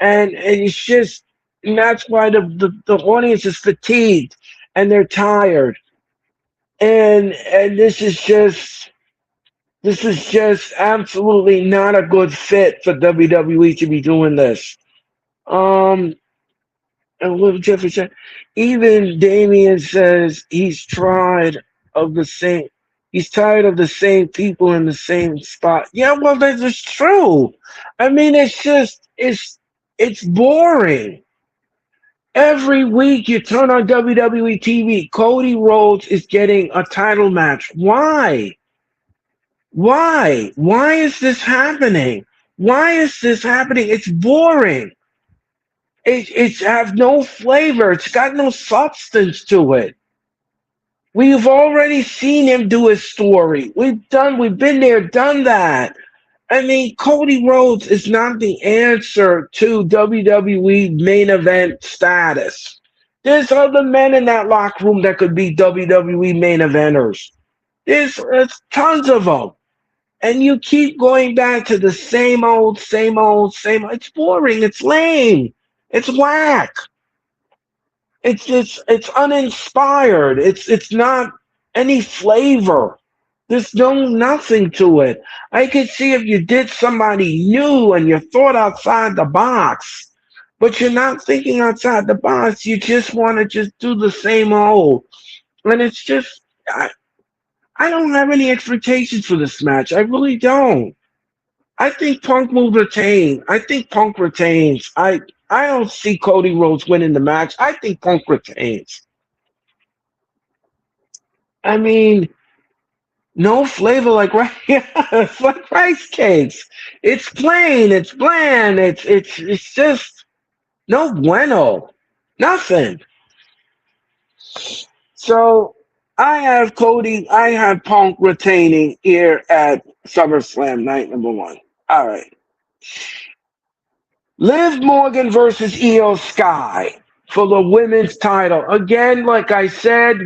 And it's just, and that's why the audience is fatigued and they're tired. And this is just absolutely not a good fit for WWE to be doing this. Um and what Jeffrey said, even Damien says of the same he's tired of the same people in the same spot. Yeah, well, that is true. I mean, it's boring. Every week you turn on WWE TV, Cody Rhodes is getting a title match. Why? Why? Why is this happening? Why is this happening? It's boring. It's have no flavor. It's got no substance to it. We've already seen him do his story. We've been there, done that. I mean, Cody Rhodes is not the answer to WWE main event status. There's other men in that locker room that could be WWE main eventers. There's tons of them. And you keep going back to the same old, same old, same old. It's boring. It's lame. It's whack. It's uninspired. It's not any flavor. There's nothing to it. I could see if you did somebody new and you thought outside the box, but you're not thinking outside the box. You just want to just do the same old, and it's just I don't have any expectations for this match. I really don't. I think Punk will retain. I think Punk retains. I don't see Cody Rhodes winning the match. I think Punk retains. I mean, no flavor like yeah, it's like rice cakes. It's plain. It's bland. It's just no bueno. Nothing. So I have Cody. I have Punk retaining here at SummerSlam night number one. All right. Liv Morgan versus Io Sky for the women's title. Again, like I said,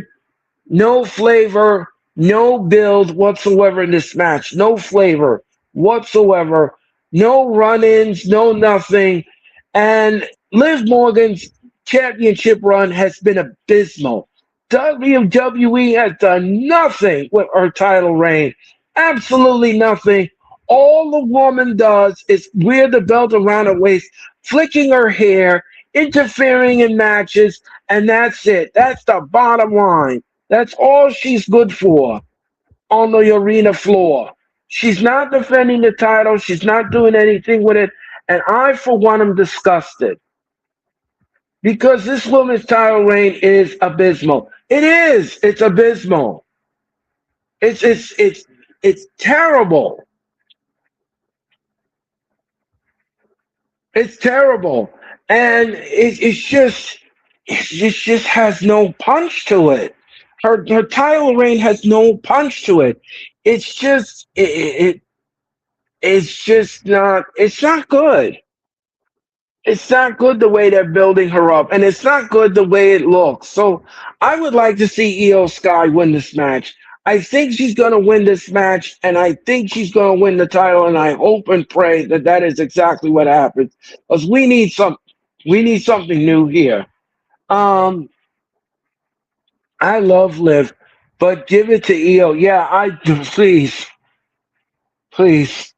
no flavor, no build whatsoever in this match. No flavor whatsoever. No run-ins, no nothing. And Liv Morgan's championship run has been abysmal. WWE has done nothing with her title reign. Absolutely nothing. All the woman does is wear the belt around her waist, flicking her hair, interfering in matches, and that's it. That's the bottom line. That's all she's good for on the arena floor. She's not defending the title. She's not doing anything with it. And I, for one, am disgusted because this woman's title reign is abysmal. It is. It's abysmal. It's terrible. It's terrible, and it just has no punch to it. Her title reign has no punch to it. It's just it's just not it's not good. It's not good the way they're building her up, and it's not good the way it looks. So I would like to see Io Sky win this match. I think she's going to win this match, and I think she's going to win the title, and I hope and pray that that is exactly what happens, because we need something new here. Um, I love Liv, but give it to Io. Yeah, I do. Please, please.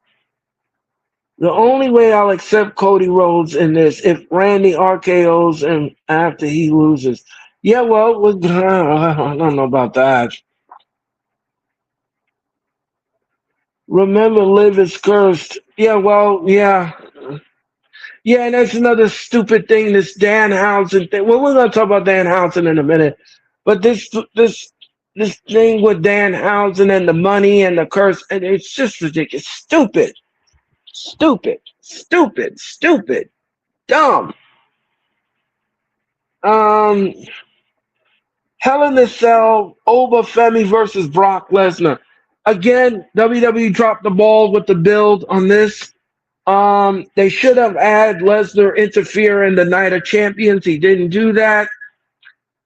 The only way I'll accept Cody Rhodes in this if Randy RKO's and after he loses. Yeah, well, I don't know about that. Remember, Liv is cursed. Yeah, well, yeah. Yeah, and that's another stupid thing, this Danhausen thing. Well, we're going to talk about Danhausen in a minute. But this thing with Danhausen and the money and the curse, and it's just ridiculous. Stupid. Stupid. Stupid. Stupid. Dumb. Um, Hell in the Cell, Oba Femi versus Brock Lesnar. Again, WWE dropped the ball with the build on this. They should have had Lesnar interfere in the Night of Champions. He didn't do that.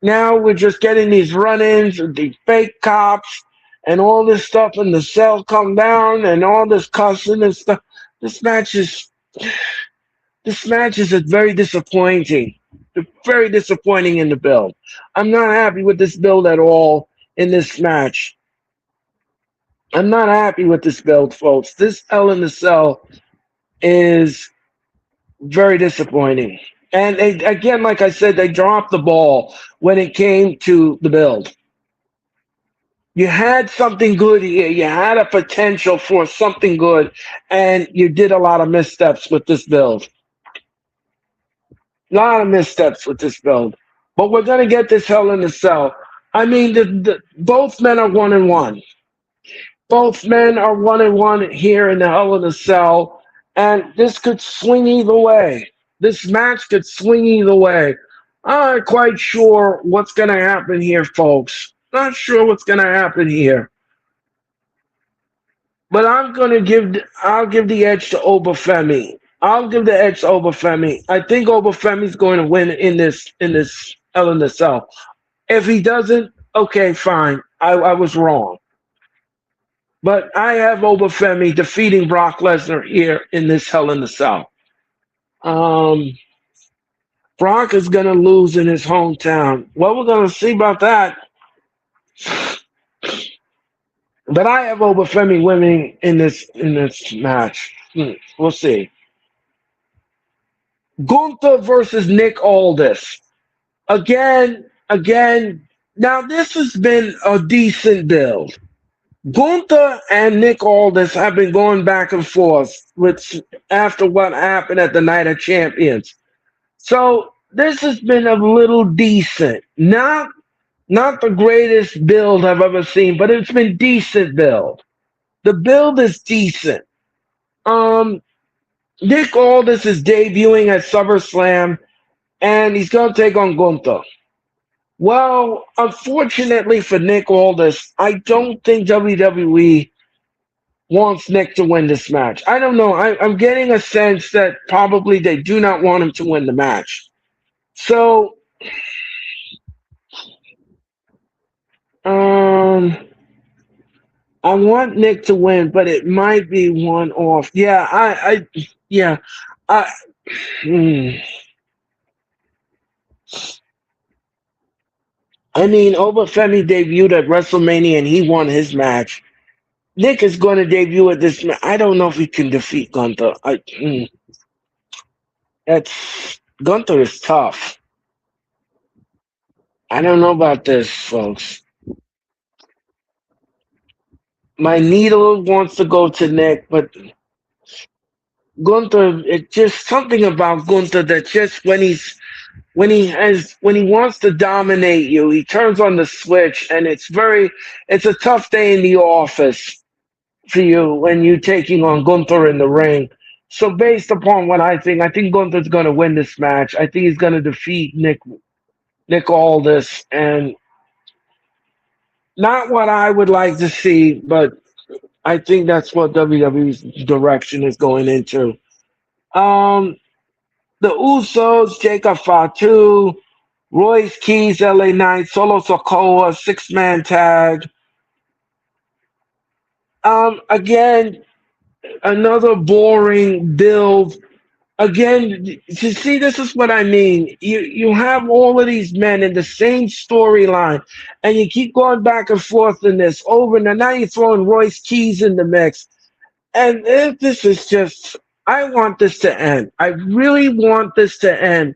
Now we're just getting these run-ins with the fake cops and all this stuff, and the cell come down and all this cussing and stuff. This match is very disappointing. Very disappointing in the build. I'm not happy with this build at all in this match. I'm not happy with this build, folks. This Hell in the Cell is very disappointing. And again, like I said, they dropped the ball when it came to the build. You had something good here. You had a potential for something good, and you did a lot of missteps with this build. A lot of missteps with this build. But we're gonna get this Hell in the Cell. I mean, both men are 1-1. Both men are 1-1 here in the Hell in the Cell, and this could swing either way. This match could swing either way. I'm not quite sure what's gonna happen here, folks. Not sure what's gonna happen here. But I'll give the edge to Obafemi. I'll give the edge to Obafemi. I think Obafemi's going to win in this Hell in the Cell. If he doesn't, okay, fine. I was wrong. But I have Obafemi defeating Brock Lesnar here in this Hell in the Cell. Um, Brock is going to lose in his hometown. Well, we're going to see about that. But I have Obafemi winning in this match. We'll see. Gunther versus Nick Aldis. Again. Now this has been a decent build. Gunther and Nick Aldis have been going back and forth after what happened at the Night of Champions. So this has been a little decent. Not the greatest build I've ever seen, but it's been decent build. The build is decent. Nick Aldis is debuting at Summer Slam, and he's going to take on Gunther. Well, unfortunately for Nick Aldis, I don't think WWE wants Nick to win this match. I don't know. I'm getting a sense that probably they do not want him to win the match. So, I want Nick to win, but it might be one off. Yeah. I. Hmm. I mean, Obafemi debuted at WrestleMania and he won his match. Nick is going to debut at this match. I don't know if he can defeat Gunther. Gunther is tough. I don't know about this, folks. My needle wants to go to Nick, but Gunther, it's just something about Gunther that just when he wants to dominate you, he turns on the switch, and it's a tough day in the office for you when you're taking on Gunther in the ring. So based upon what I think Gunther's going to win this match. I think he's going to defeat Nick Aldis, and not what I would like to see, but I think that's what WWE's direction is going into. The Usos, Jacob Fatu, Royce Keys, LA Knight, Solo Sokoa, 6-man tag. Again, another boring build. Again, you see, this is what I mean. You have all of these men in the same storyline, and you keep going back and forth in this over, and now you're throwing Royce Keys in the mix. And this is just, I want this to end. I really want this to end.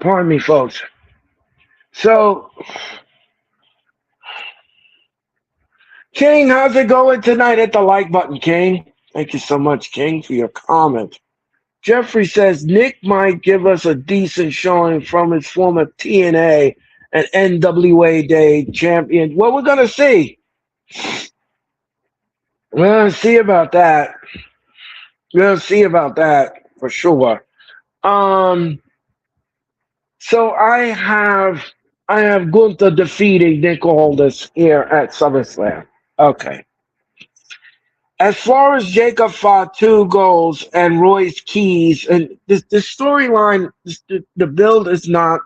Pardon me, folks. So, King, how's it going tonight? Hit the like button, King. Thank you so much, King, for your comment. Jeffrey says Nick might give us a decent showing from his former TNA and NWA Day champion. Well, we're going to see. We're going to see about that. We're going to see about that for sure. So I have Gunther defeating Nick Aldis here at SummerSlam. Okay. As far as Jacob Fatu goes and Royce Keys, and the storyline, the build is not.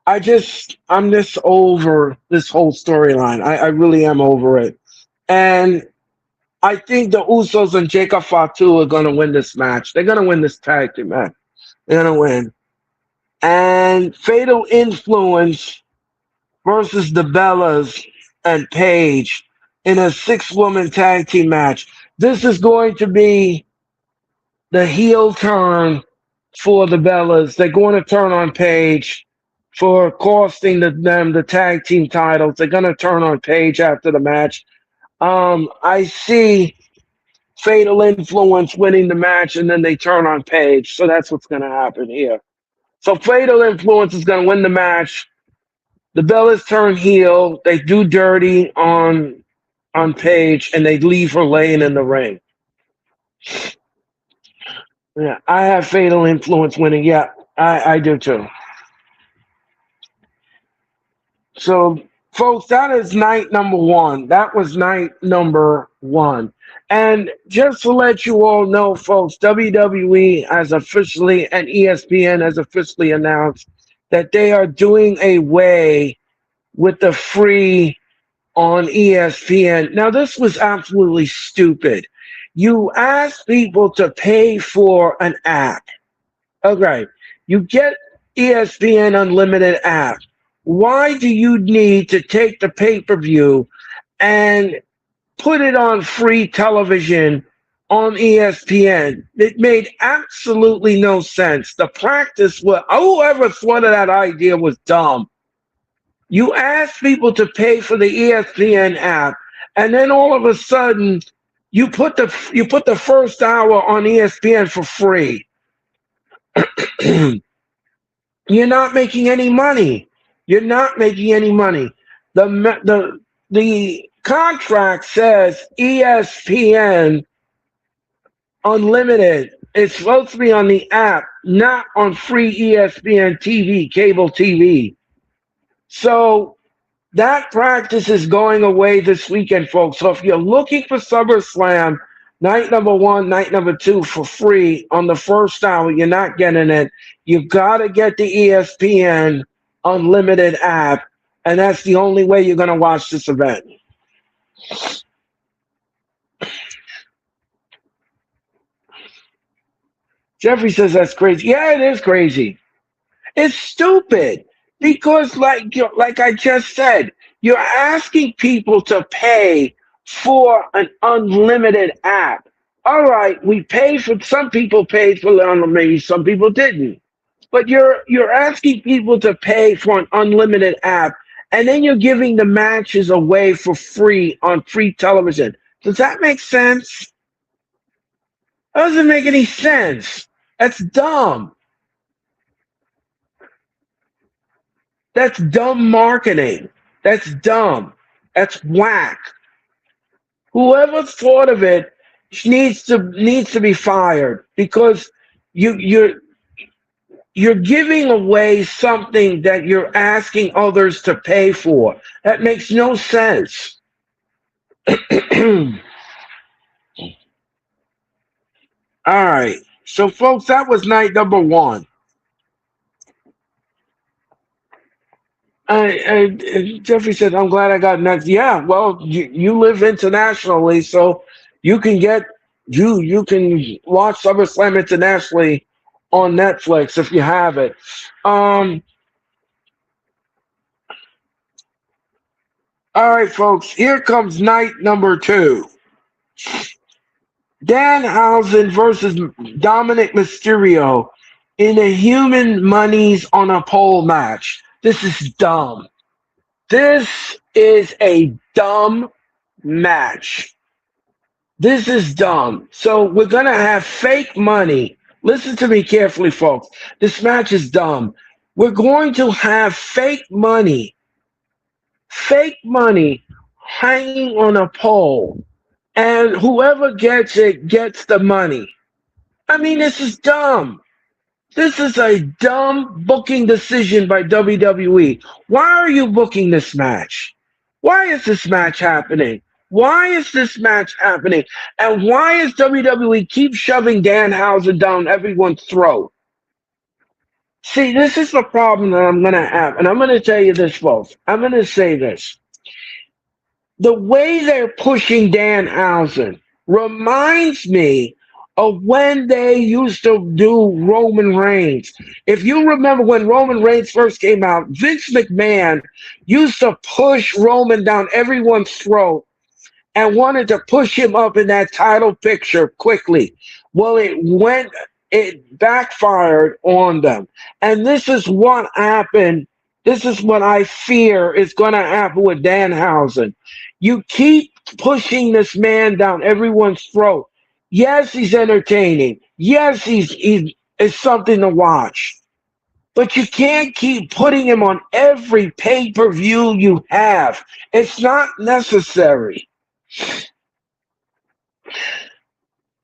I'm just over this whole storyline. I really am over it, and I think the Usos and Jacob Fatu are going to win this match. They're going to win this tag team match. They're going to win. And Fatal Influence versus the Bellas and Paige in a 6-woman tag team match. This is going to be the heel turn for the Bellas. They're going to turn on Paige for costing them the tag team titles. They're going to turn on Paige after the match. I see Fatal Influence winning the match, and then they turn on Paige. So that's what's going to happen here. So Fatal Influence is going to win the match. The Bellas turn heel. They do dirty on Paige, and they leave her laying in the ring. Yeah, I have Fatal Influence winning. Yeah, I do too. So, folks, that is night number one. That was night number one. And just to let you all know, folks, WWE has officially and ESPN has officially announced that they are doing away with the free on ESPN. Now, this was absolutely stupid. You ask people to pay for an app. Okay, you get ESPN Unlimited app. Why do you need to take the pay-per-view and put it on free television on ESPN? It made absolutely no sense. The practice was, whoever thought of that idea was dumb. You ask people to pay for the ESPN app, and then all of a sudden you put the first hour on ESPN for free. You're not making any money. You're not making any money. The contract says ESPN Unlimited. It's supposed to be on the app, not on free ESPN TV, cable TV. So that practice is going away this weekend, folks. So if you're looking for SummerSlam, night number one, night number two for free on the first hour, you're not getting it. You've got to get the ESPN Unlimited app, and that's the only way you're going to watch this event. Jeffrey says that's crazy. Yeah, it is crazy. It's stupid because, like I just said, you're asking people to pay for an unlimited app. All right, some people paid for it, maybe some people didn't. But you're asking people to pay for an unlimited app, and then you're giving the matches away for free on free television. Does that make sense? That doesn't make any sense. That's dumb. That's dumb marketing. That's dumb. That's whack. Whoever thought of it needs to be fired because you're giving away something that you're asking others to pay for. That makes no sense. All right. So, folks, that was night number one. Jeffrey said, I'm glad I got next. Yeah, well, you live internationally, so you can you can watch SummerSlam internationally on Netflix if you have it. All right, folks, here comes night number two. Danhausen versus Dominic Mysterio in a human monies on a pole match. This is dumb. This is a dumb match. This is dumb. So we're going to have fake money. Listen to me carefully, folks. This match is dumb. We're going to have fake money hanging on a pole. And whoever gets it gets the money. I mean, this is dumb. This is a dumb booking decision by WWE. Why are you booking this match? Why is this match happening? Why is this match happening? And why is WWE keep shoving Danhausen down everyone's throat? See, this is the problem that I'm going to have. And I'm going to tell you this, folks. I'm going to say this. The way they're pushing Danhausen reminds me of when they used to do Roman Reigns. If you remember when Roman Reigns first came out, Vince McMahon used to push Roman down everyone's throat and wanted to push him up in that title picture quickly. Well, it backfired on them. And this is what happened. This is what I fear is going to happen with Danhausen. You keep pushing this man down everyone's throat. Yes, he's entertaining. Yes, he's it's something to watch. But you can't keep putting him on every pay-per-view you have. It's not necessary.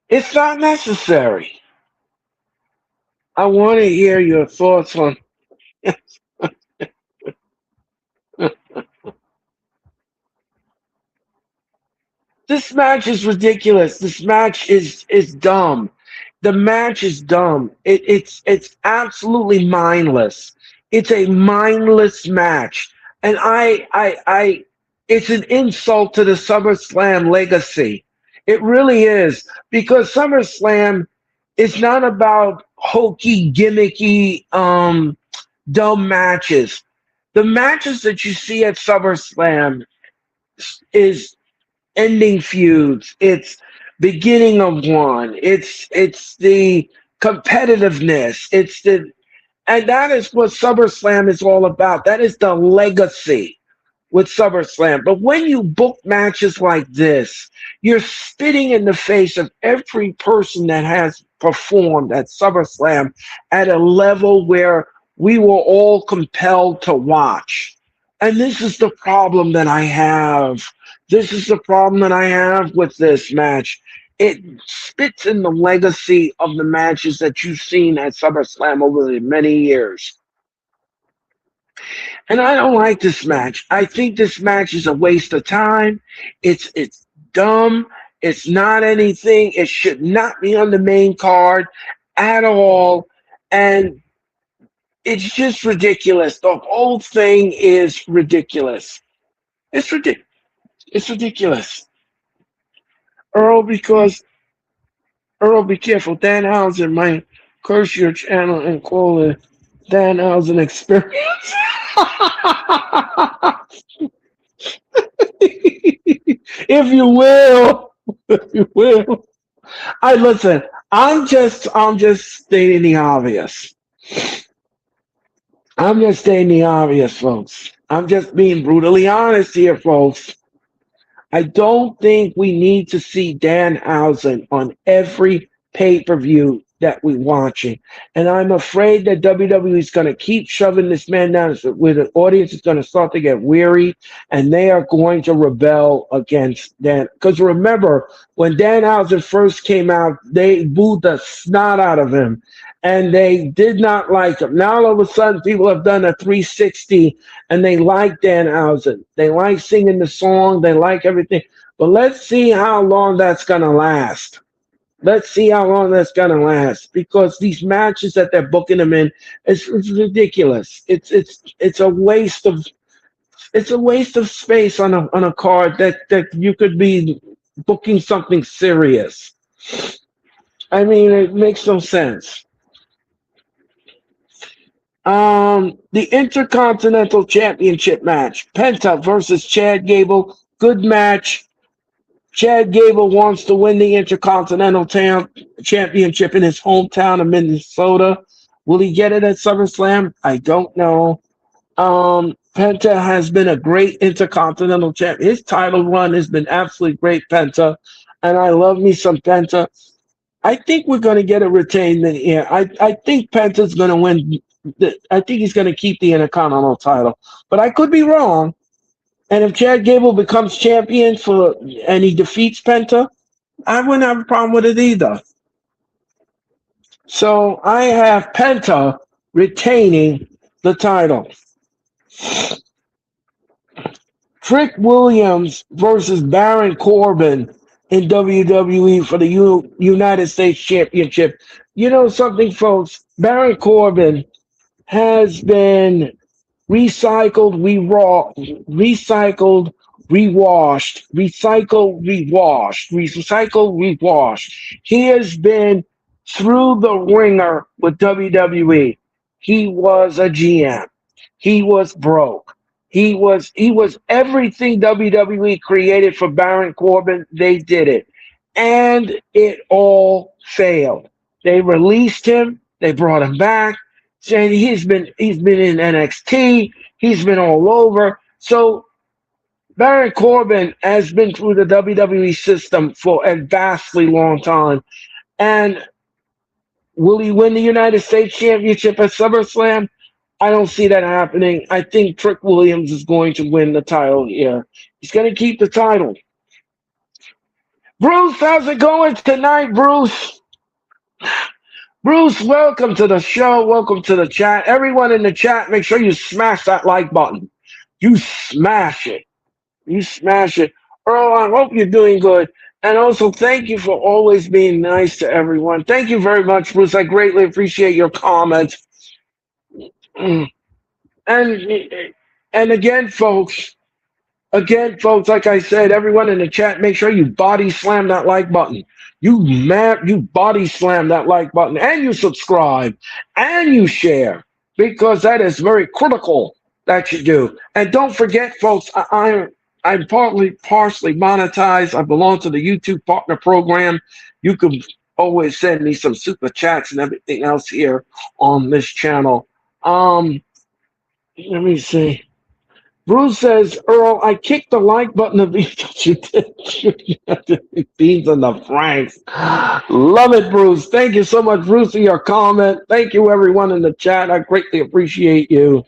It's not necessary. I want to hear your thoughts on this match is ridiculous. This match is dumb. The match is dumb. It's absolutely mindless. It's a mindless match, and I it's an insult to the SummerSlam legacy. It really is because SummerSlam is not about hokey, gimmicky, dumb matches. The matches that you see at SummerSlam is ending feuds. It's beginning of one. It's the competitiveness. And that is what SummerSlam is all about. That is the legacy with SummerSlam. But when you book matches like this, you're spitting in the face of every person that has performed at SummerSlam at a level where we were all compelled to watch. And this is the problem that I have. This is the problem that I have with this match. It spits in the legacy of the matches that you've seen at SummerSlam over the many years. And I don't like this match. I think this match is a waste of time. It's dumb. It's not anything. It should not be on the main card at all. And it's just ridiculous. The whole thing is ridiculous. It's ridiculous. It's ridiculous. Earl, because Earl, be careful. Danhausen might curse your channel and call it Danhausen experience. If you will. If you will. I listen, I'm just stating the obvious. I'm just stating the obvious, folks. I'm just being brutally honest here, folks. I don't think we need to see Danhausen on every pay-per-view that we're watching. And I'm afraid that WWE is going to keep shoving this man down where the audience is going to start to get weary and they are going to rebel against Dan. Because remember, when Danhausen first came out, they booed the snot out of him and they did not like him. Now all of a sudden people have done a 360 and they like Danhausen. They like singing the song. They like everything. But let's see how long that's going to last. Let's see how long that's going to last because these matches that they're booking him in, it's ridiculous. It's a waste of space on a card that you could be booking something serious. I mean, it makes no sense. The Intercontinental Championship match, Penta versus Chad Gable, good match. Chad Gable wants to win the Intercontinental Championship in his hometown of Minnesota. Will he get it at SummerSlam? I don't know. Penta has been a great Intercontinental champion. His title run has been absolutely great, Penta. And I love me some Penta. I think we're going to get a retainment here. I think Penta's going to win. I think he's going to keep the Intercontinental title. But I could be wrong. And if Chad Gable becomes champion and he defeats Penta, I wouldn't have a problem with it either. So I have Penta retaining the title. Trick Williams versus Baron Corbin in WWE for the United States Championship. You know something, folks? Baron Corbin has been recycled, rewashed, recycled, rewashed. He has been through the ringer with WWE. He was a GM. He was broke. He was everything WWE created for Baron Corbin. They did it. and it all failed. They released him. They brought him back, saying he's been in NXT. He's been all over. So Baron Corbin has been through the WWE system for a vastly long time. And will he win the United States Championship at SummerSlam? I don't see that happening. I think Trick Williams is going to win the title here. He's going to keep the title. Bruce, how's it going tonight, Bruce? Bruce, welcome to the show. Welcome to the chat. Everyone in the chat, make sure you smash that like button. You smash it. You smash it. Earl, I hope you're doing good. And also, thank you for always being nice to everyone. Thank you very much, Bruce. I greatly appreciate your comments. Mm. And again, folks, like I said, everyone in the chat, make sure you body slam that like button. You body slam that like button, and you subscribe, and you share, because that is very critical that you do. And don't forget, folks, I'm partially monetized. I belong to the YouTube Partner Program. You can always send me some super chats and everything else here on this channel. Let me see. Bruce says, Earl, I kicked the like button of each you did. Beans and the Franks. Love it, Bruce. Thank you so much, Bruce, for your comment. Thank you, everyone in the chat. I greatly appreciate you.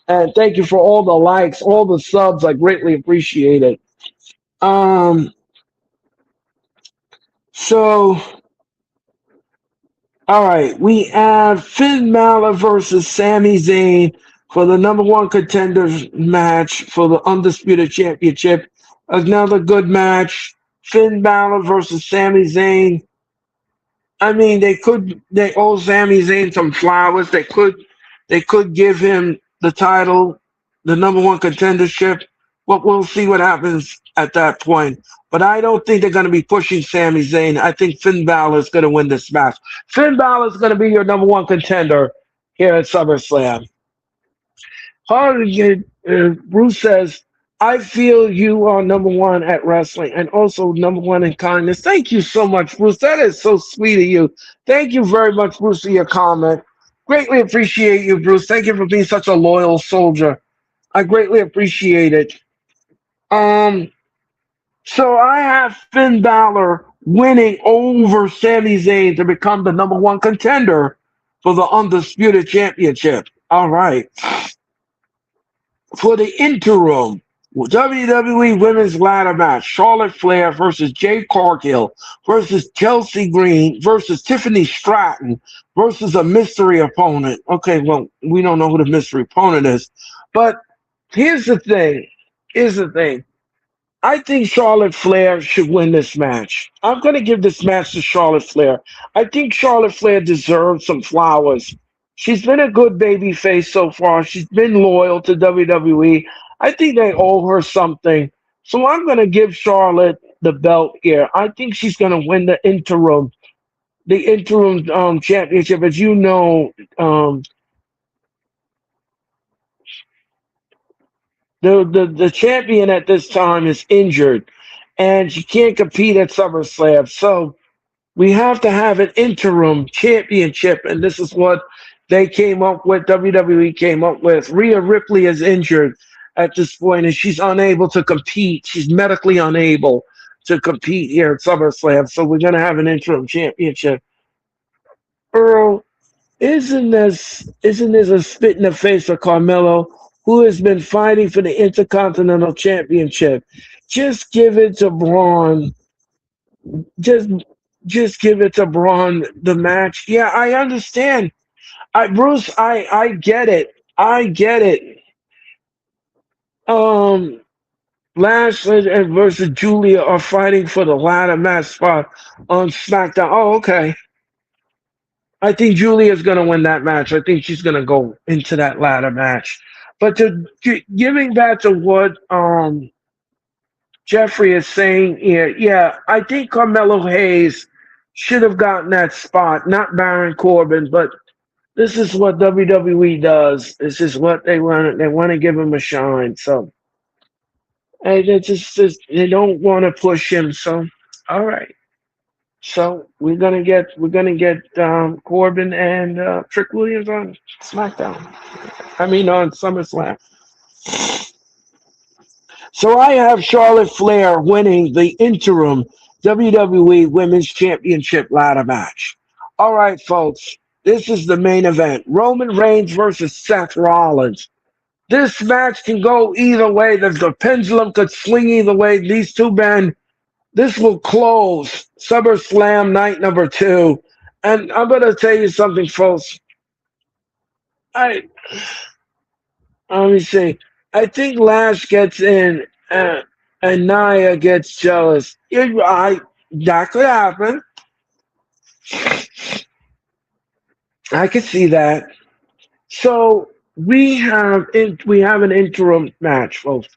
And thank you for all the likes, all the subs. I greatly appreciate it. So, all right. We have Finn Balor versus Sami Zayn for the number one contenders match for the Undisputed Championship. Another good match. Finn Balor versus Sami Zayn. I mean, they owe Sami Zayn some flowers. They could give him the title, the number one contendership. But we'll see what happens at that point. But I don't think they're going to be pushing Sami Zayn. I think Finn Balor is going to win this match. Finn Balor is going to be your number one contender here at SummerSlam. Bruce says, I feel you are number one at wrestling and also number one in kindness. Thank you so much, Bruce. That is so sweet of you. Thank you very much, Bruce, for your comment. Greatly appreciate you, Bruce. Thank you for being such a loyal soldier. I greatly appreciate it. So I have Finn Balor winning over Sami Zayn to become the number one contender for the Undisputed Championship. All right. For the interim WWE Women's Ladder match, Charlotte Flair versus Jade Cargill versus Chelsea Green versus Tiffany Stratton versus a mystery opponent. Okay, well, we don't know who the mystery opponent is. But here's the thing. I think Charlotte Flair should win this match. I'm going to give this match to Charlotte Flair. I think Charlotte Flair deserves some flowers. She's been a good baby face so far. She's been loyal to WWE. I think they owe her something. So I'm going to give Charlotte the belt here. I think she's going to win the interim championship. As you know, the champion at this time is injured, and she can't compete at SummerSlam. So we have to have an interim championship, and this is what they came up with. WWE came up with. Rhea Ripley is injured at this point, and she's unable to compete. She's medically unable to compete here at SummerSlam. So we're going to have an interim championship. Earl, isn't this a spit in the face of Carmelo, who has been fighting for the Intercontinental Championship? Just give it to Braun. Just just give it to Braun the match. Yeah, I understand. Bruce, I get it. I get it. Um Lashley and versus Julia are fighting for the ladder match spot on SmackDown. Oh, okay. I think Julia's going to win that match. I think she's going to go into that ladder match. But giving back to what Jeffrey is saying here, yeah, I think Carmelo Hayes should have gotten that spot, not Baron Corbin, but this is what WWE does. This is what they want. They want to give him a shine. So and they just they don't want to push him. So all right. So we're gonna get Corbin and Trick Williams on SmackDown. I mean on SummerSlam. So I have Charlotte Flair winning the interim WWE Women's Championship ladder match. All right, folks, this is the main event: Roman Reigns versus Seth Rollins. This match can go either way. The pendulum could swing either way. These two men. This will close SummerSlam night number two. And I'm going to tell you something, folks. I Let me see. I think Lash gets in and Nia gets jealous. That could happen. I could see that. So we have an interim match, folks.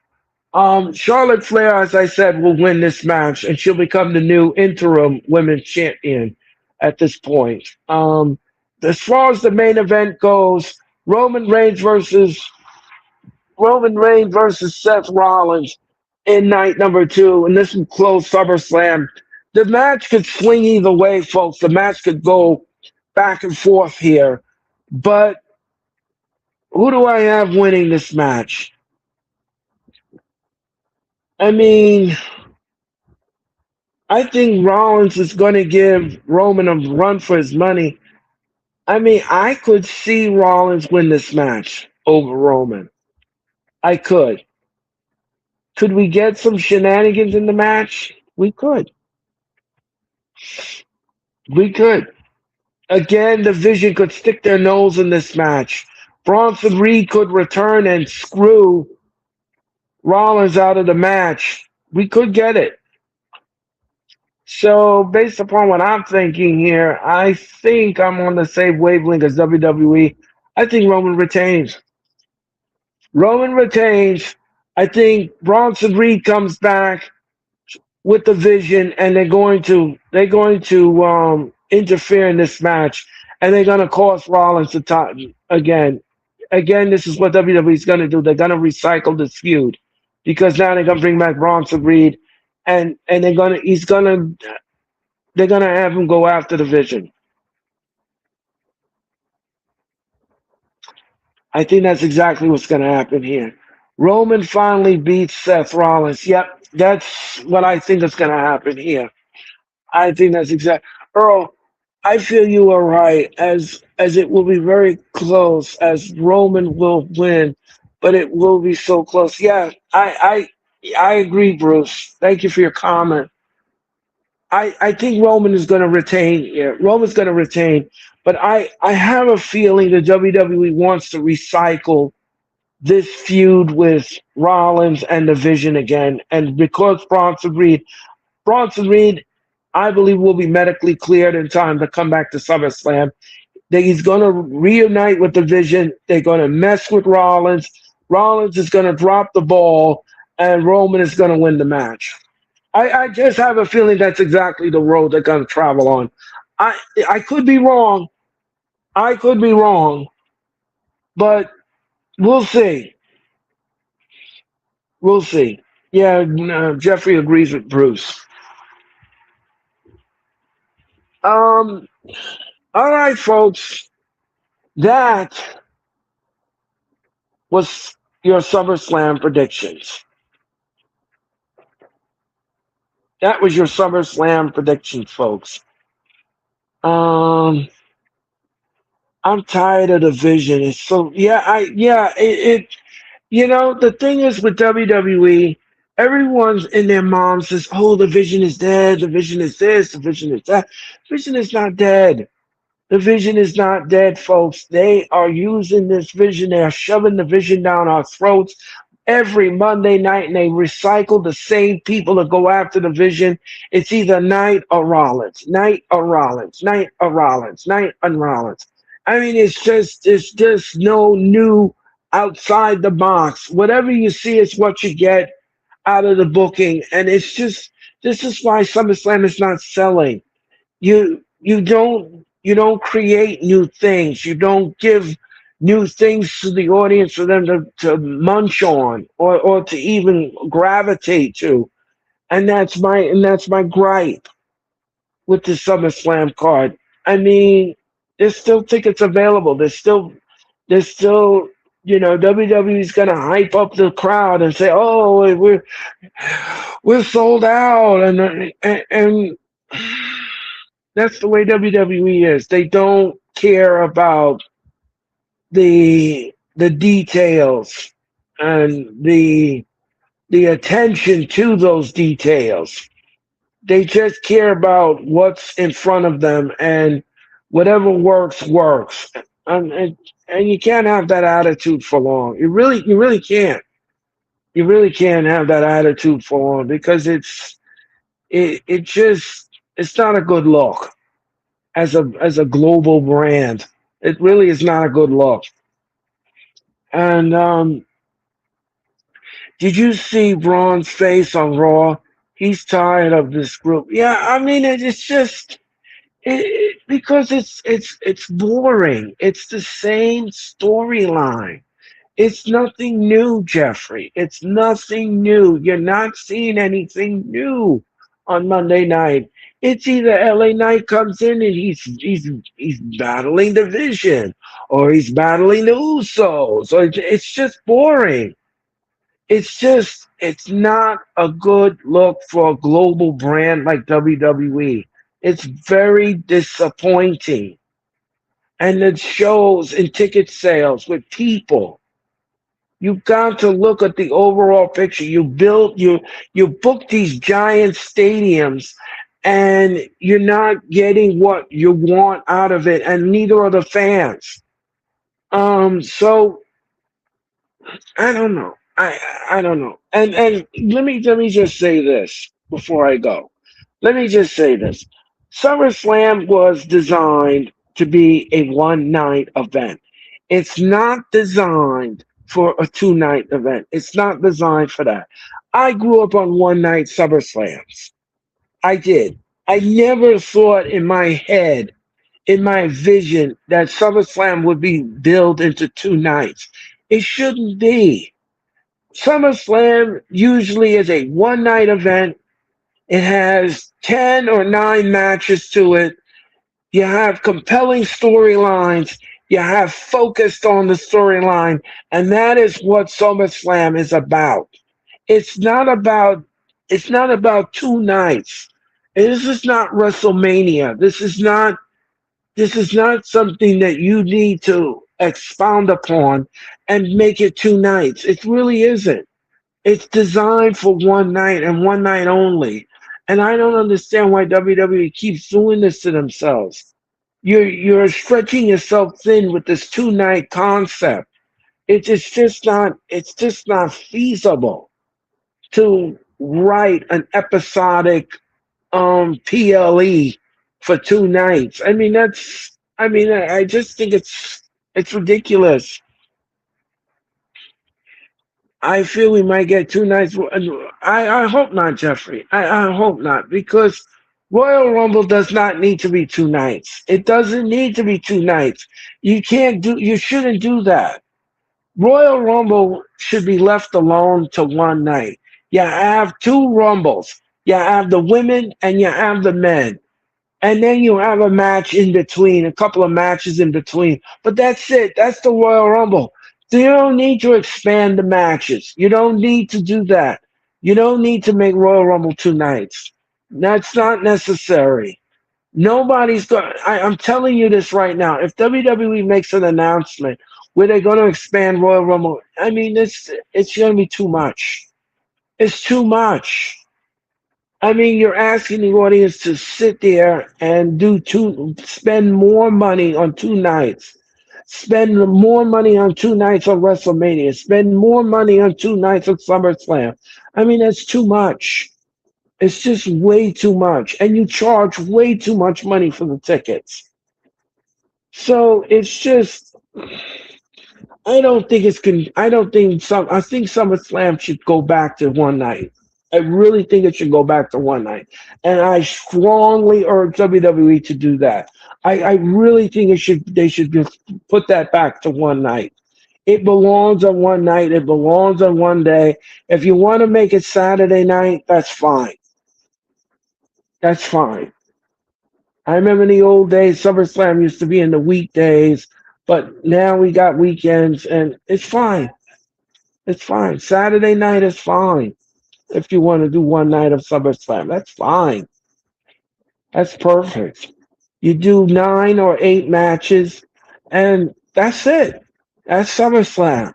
Charlotte Flair, as I said, will win this match, and she'll become the new interim women's champion at this point. As far as the main event goes, Roman Reigns versus Roman Reigns versus Seth Rollins in night number two, and this will close SummerSlam. The match could swing either way, folks. The match could go back and forth here, but who do I have winning this match? I mean, I think Rollins is going to give Roman a run for his money. I mean, I could see Rollins win this match over Roman. I could. Could we get some shenanigans in the match? We could. We could. Again, the Vision could stick their nose in this match. Bronson Reed could return and screw Rollins out of the match. We could get it. So, based upon what I'm thinking here, I think I'm on the same wavelength as WWE. I think Roman retains. Roman retains. I think Bronson Reed comes back with the Vision, and they're going to interfere in this match, and they're going to cause Rollins to time again. Again, this is what WWE is going to do. They're going to recycle this feud because now they're going to bring back Bronson Reed, and they're going to have him go after the Vision. I think that's exactly what's going to happen here. Roman finally beats Seth Rollins. Yep, that's what I think is going to happen here. I think that's exact. Earl, I feel you are right. As it will be very close, as Roman will win, but it will be so close. Yeah, I agree, Bruce. Thank you for your comment. I think Roman is going to retain. Yeah, Roman's going to retain, but I have a feeling the WWE wants to recycle this feud with Rollins and the Vision again, and because Bronson Reed, I believe will be medically cleared in time to come back to SummerSlam. That he's going to reunite with the Vision. They're going to mess with Rollins. Rollins is going to drop the ball, and Roman is going to win the match. I just have a feeling that's exactly the road they're going to travel on. I could be wrong. I could be wrong, but we'll see. We'll see. Yeah, Jeffrey agrees with Bruce. Um, all right, folks. That was your SummerSlam predictions. That was your SummerSlam predictions, folks. Um, I'm tired of the Vision. It's so the thing is with WWE, everyone's in their mom says, "Oh, the Vision is dead. The Vision is this. The Vision is that." Vision is not dead. The Vision is not dead, folks. They are using this Vision. They are shoving the Vision down our throats every Monday night, and they recycle the same people to go after the Vision. It's either Knight or Rollins, Knight or Rollins, Knight or Rollins, Knight and Rollins. I mean, it's just no new outside the box. Whatever you see is what you get out of the booking, and it's just this is why SummerSlam is not selling. You don't create new things. You don't give new things to the audience for them to munch on or to even gravitate to. And that's my gripe. with the SummerSlam card. I mean, there's still tickets available. There's still, WWE's gonna hype up the crowd and say, "Oh, we're sold out," and that's the way WWE is. They don't care about the details and the attention to those details. They just care about what's in front of them, and whatever works works. And you can't have that attitude for long. You really can't. You really can't have that attitude for long because it's not a good look as a global brand. It really is not a good look. And did you see Braun's face on Raw? He's tired of this group. Yeah, I mean it's just because it's boring. It's the same storyline. It's nothing new, Jeffrey. It's nothing new. You're not seeing anything new on Monday night. It's either LA Knight comes in and he's battling the Vision, or he's battling the Usos, or it's just boring. It's not a good look for a global brand like WWE. It's very disappointing. And it shows in ticket sales with people. You've got to look at the overall picture. You book these giant stadiums, and you're not getting what you want out of it, and neither are the fans. So I don't know. I don't know. And let me just say this before I go. Let me just say this. SummerSlam was designed to be a one night event. It's not designed for a two-night event. It's not designed for that. I grew up on one night SummerSlams. I did. I never thought in my head, in my vision, that SummerSlam would be built into two nights. It shouldn't be. SummerSlam usually is a one night event. It has 10 or 9 matches to it. You have compelling storylines. You have focused on the storyline. And that is what SummerSlam is about. It's not about it's not about two nights. This is not WrestleMania. This is not something that you need to expound upon and make it two nights. It really isn't. It's designed for one night and one night only. And I don't understand why WWE keeps doing this to themselves. You're stretching yourself thin with this two-night concept. It's just not feasible to write an episodic PLE for two nights. I just think it's ridiculous. I feel we might get two nights. I hope not, Jeffrey. I hope not, because Royal Rumble does not need to be two nights. It doesn't need to be two nights. You shouldn't do that. Royal Rumble should be left alone to one night. You have two Rumbles. You have the women and you have the men. And then you have a match in between, a couple of matches in between. But that's it. That's the Royal Rumble. So you don't need to expand the matches. You don't need to do that. You don't need to make Royal Rumble two nights. That's not necessary. Nobody's going. I'm telling you this right now. If WWE makes an announcement where they're going to expand Royal Rumble, I mean, it's going to be too much. It's too much. I mean, you're asking the audience to sit there and spend more money on two nights, spend more money on two nights on WrestleMania, spend more money on two nights on SummerSlam. I mean, that's too much. It's just way too much, and you charge way too much money for the tickets. So it's just, I don't think it's con. I don't think some. I think SummerSlam should go back to one night. I really think it should go back to one night, and I strongly urge WWE to do that. I really think it should. They should just put that back to one night. It belongs on one night. It belongs on one day. If you want to make it Saturday night, that's fine. That's fine. I remember in the old days, SummerSlam used to be in the weekdays, but now we got weekends, and it's fine. It's fine. Saturday night is fine. If you want to do one night of SummerSlam, that's fine. That's perfect. You do 9 or 8 matches, and that's it. That's SummerSlam.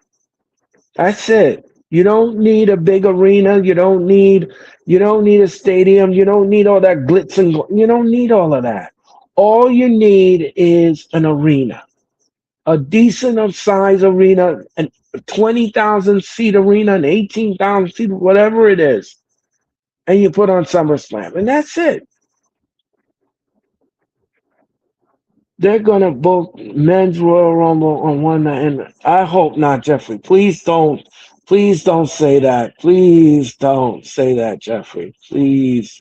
That's it. You don't need a big arena. You don't need a stadium. You don't need all that glitz and you don't need all of that. All you need is an arena, a decent of size arena, an 20,000 seat arena, an 18,000 seat, whatever it is, and you put on SummerSlam, and that's it. They're gonna book men's Royal Rumble on one night, and I hope not, Jeffrey. Please don't say that. Please don't say that, Jeffrey. Please,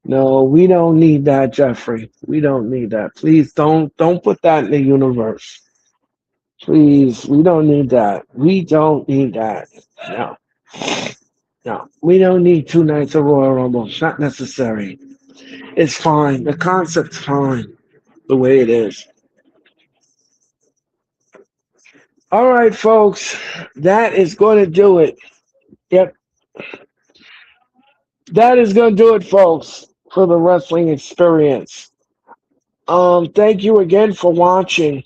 no, we don't need that, Jeffrey. We don't need that. Please don't put that in the universe. Please, we don't need that. We don't need that. No, no, we don't need 2 nights of Royal Rumble. It's not necessary. It's fine. The concept's fine the way it is. All right, folks, that is going to do it. Yep, that is going to do it, folks, for the wrestling experience. Thank you again for watching.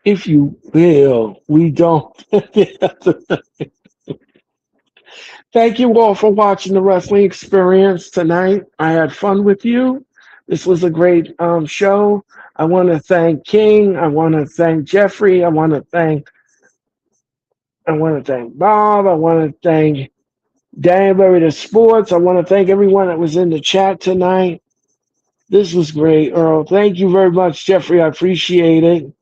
If you will, we don't. Thank you all for watching the wrestling experience tonight. I had fun with you. This was a great show. I want to thank King. I want to thank Jeffrey. I want to thank Bob. I want to thank Danbury the Sports. I want to thank everyone that was in the chat tonight. This was great, Earl. Thank you very much, Jeffrey. I appreciate it.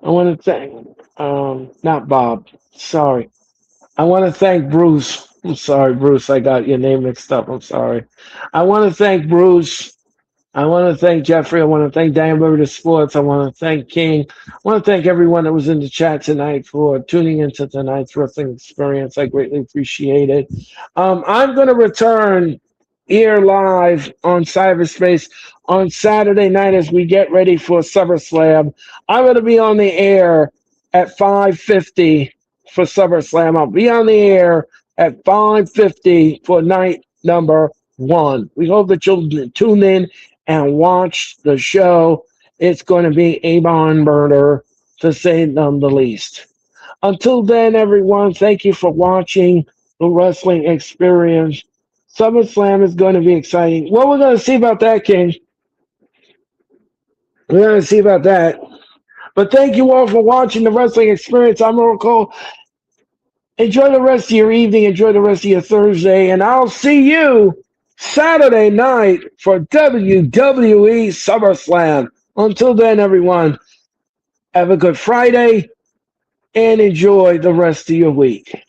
I want to thank, not Bob. Sorry. I want to thank Bruce. I'm sorry, Bruce. I got your name mixed up. I'm sorry. I want to thank Bruce. I want to thank Jeffrey. I want to thank Danbury the Sports. I want to thank King. I want to thank everyone that was in the chat tonight for tuning into tonight's wrestling experience. I greatly appreciate it. I'm going to return here live on cyberspace on Saturday night as we get ready for SummerSlam. I'm going to be on the air at 5:50 for SummerSlam. I'll be on the air at 5:50 for night number 1. We hope that you'll tune in and watch the show. It's going to be a barn burner, to say none the least. Until then, everyone, thank you for watching the wrestling experience. SummerSlam is going to be exciting. Well, we're going to see about that, King. We're going to see about that. But thank you all for watching the wrestling experience. I'm Earl Cole. Enjoy the rest of your evening. Enjoy the rest of your Thursday. And I'll see you Saturday night for WWE SummerSlam. Until then, everyone, have a good Friday and enjoy the rest of your week.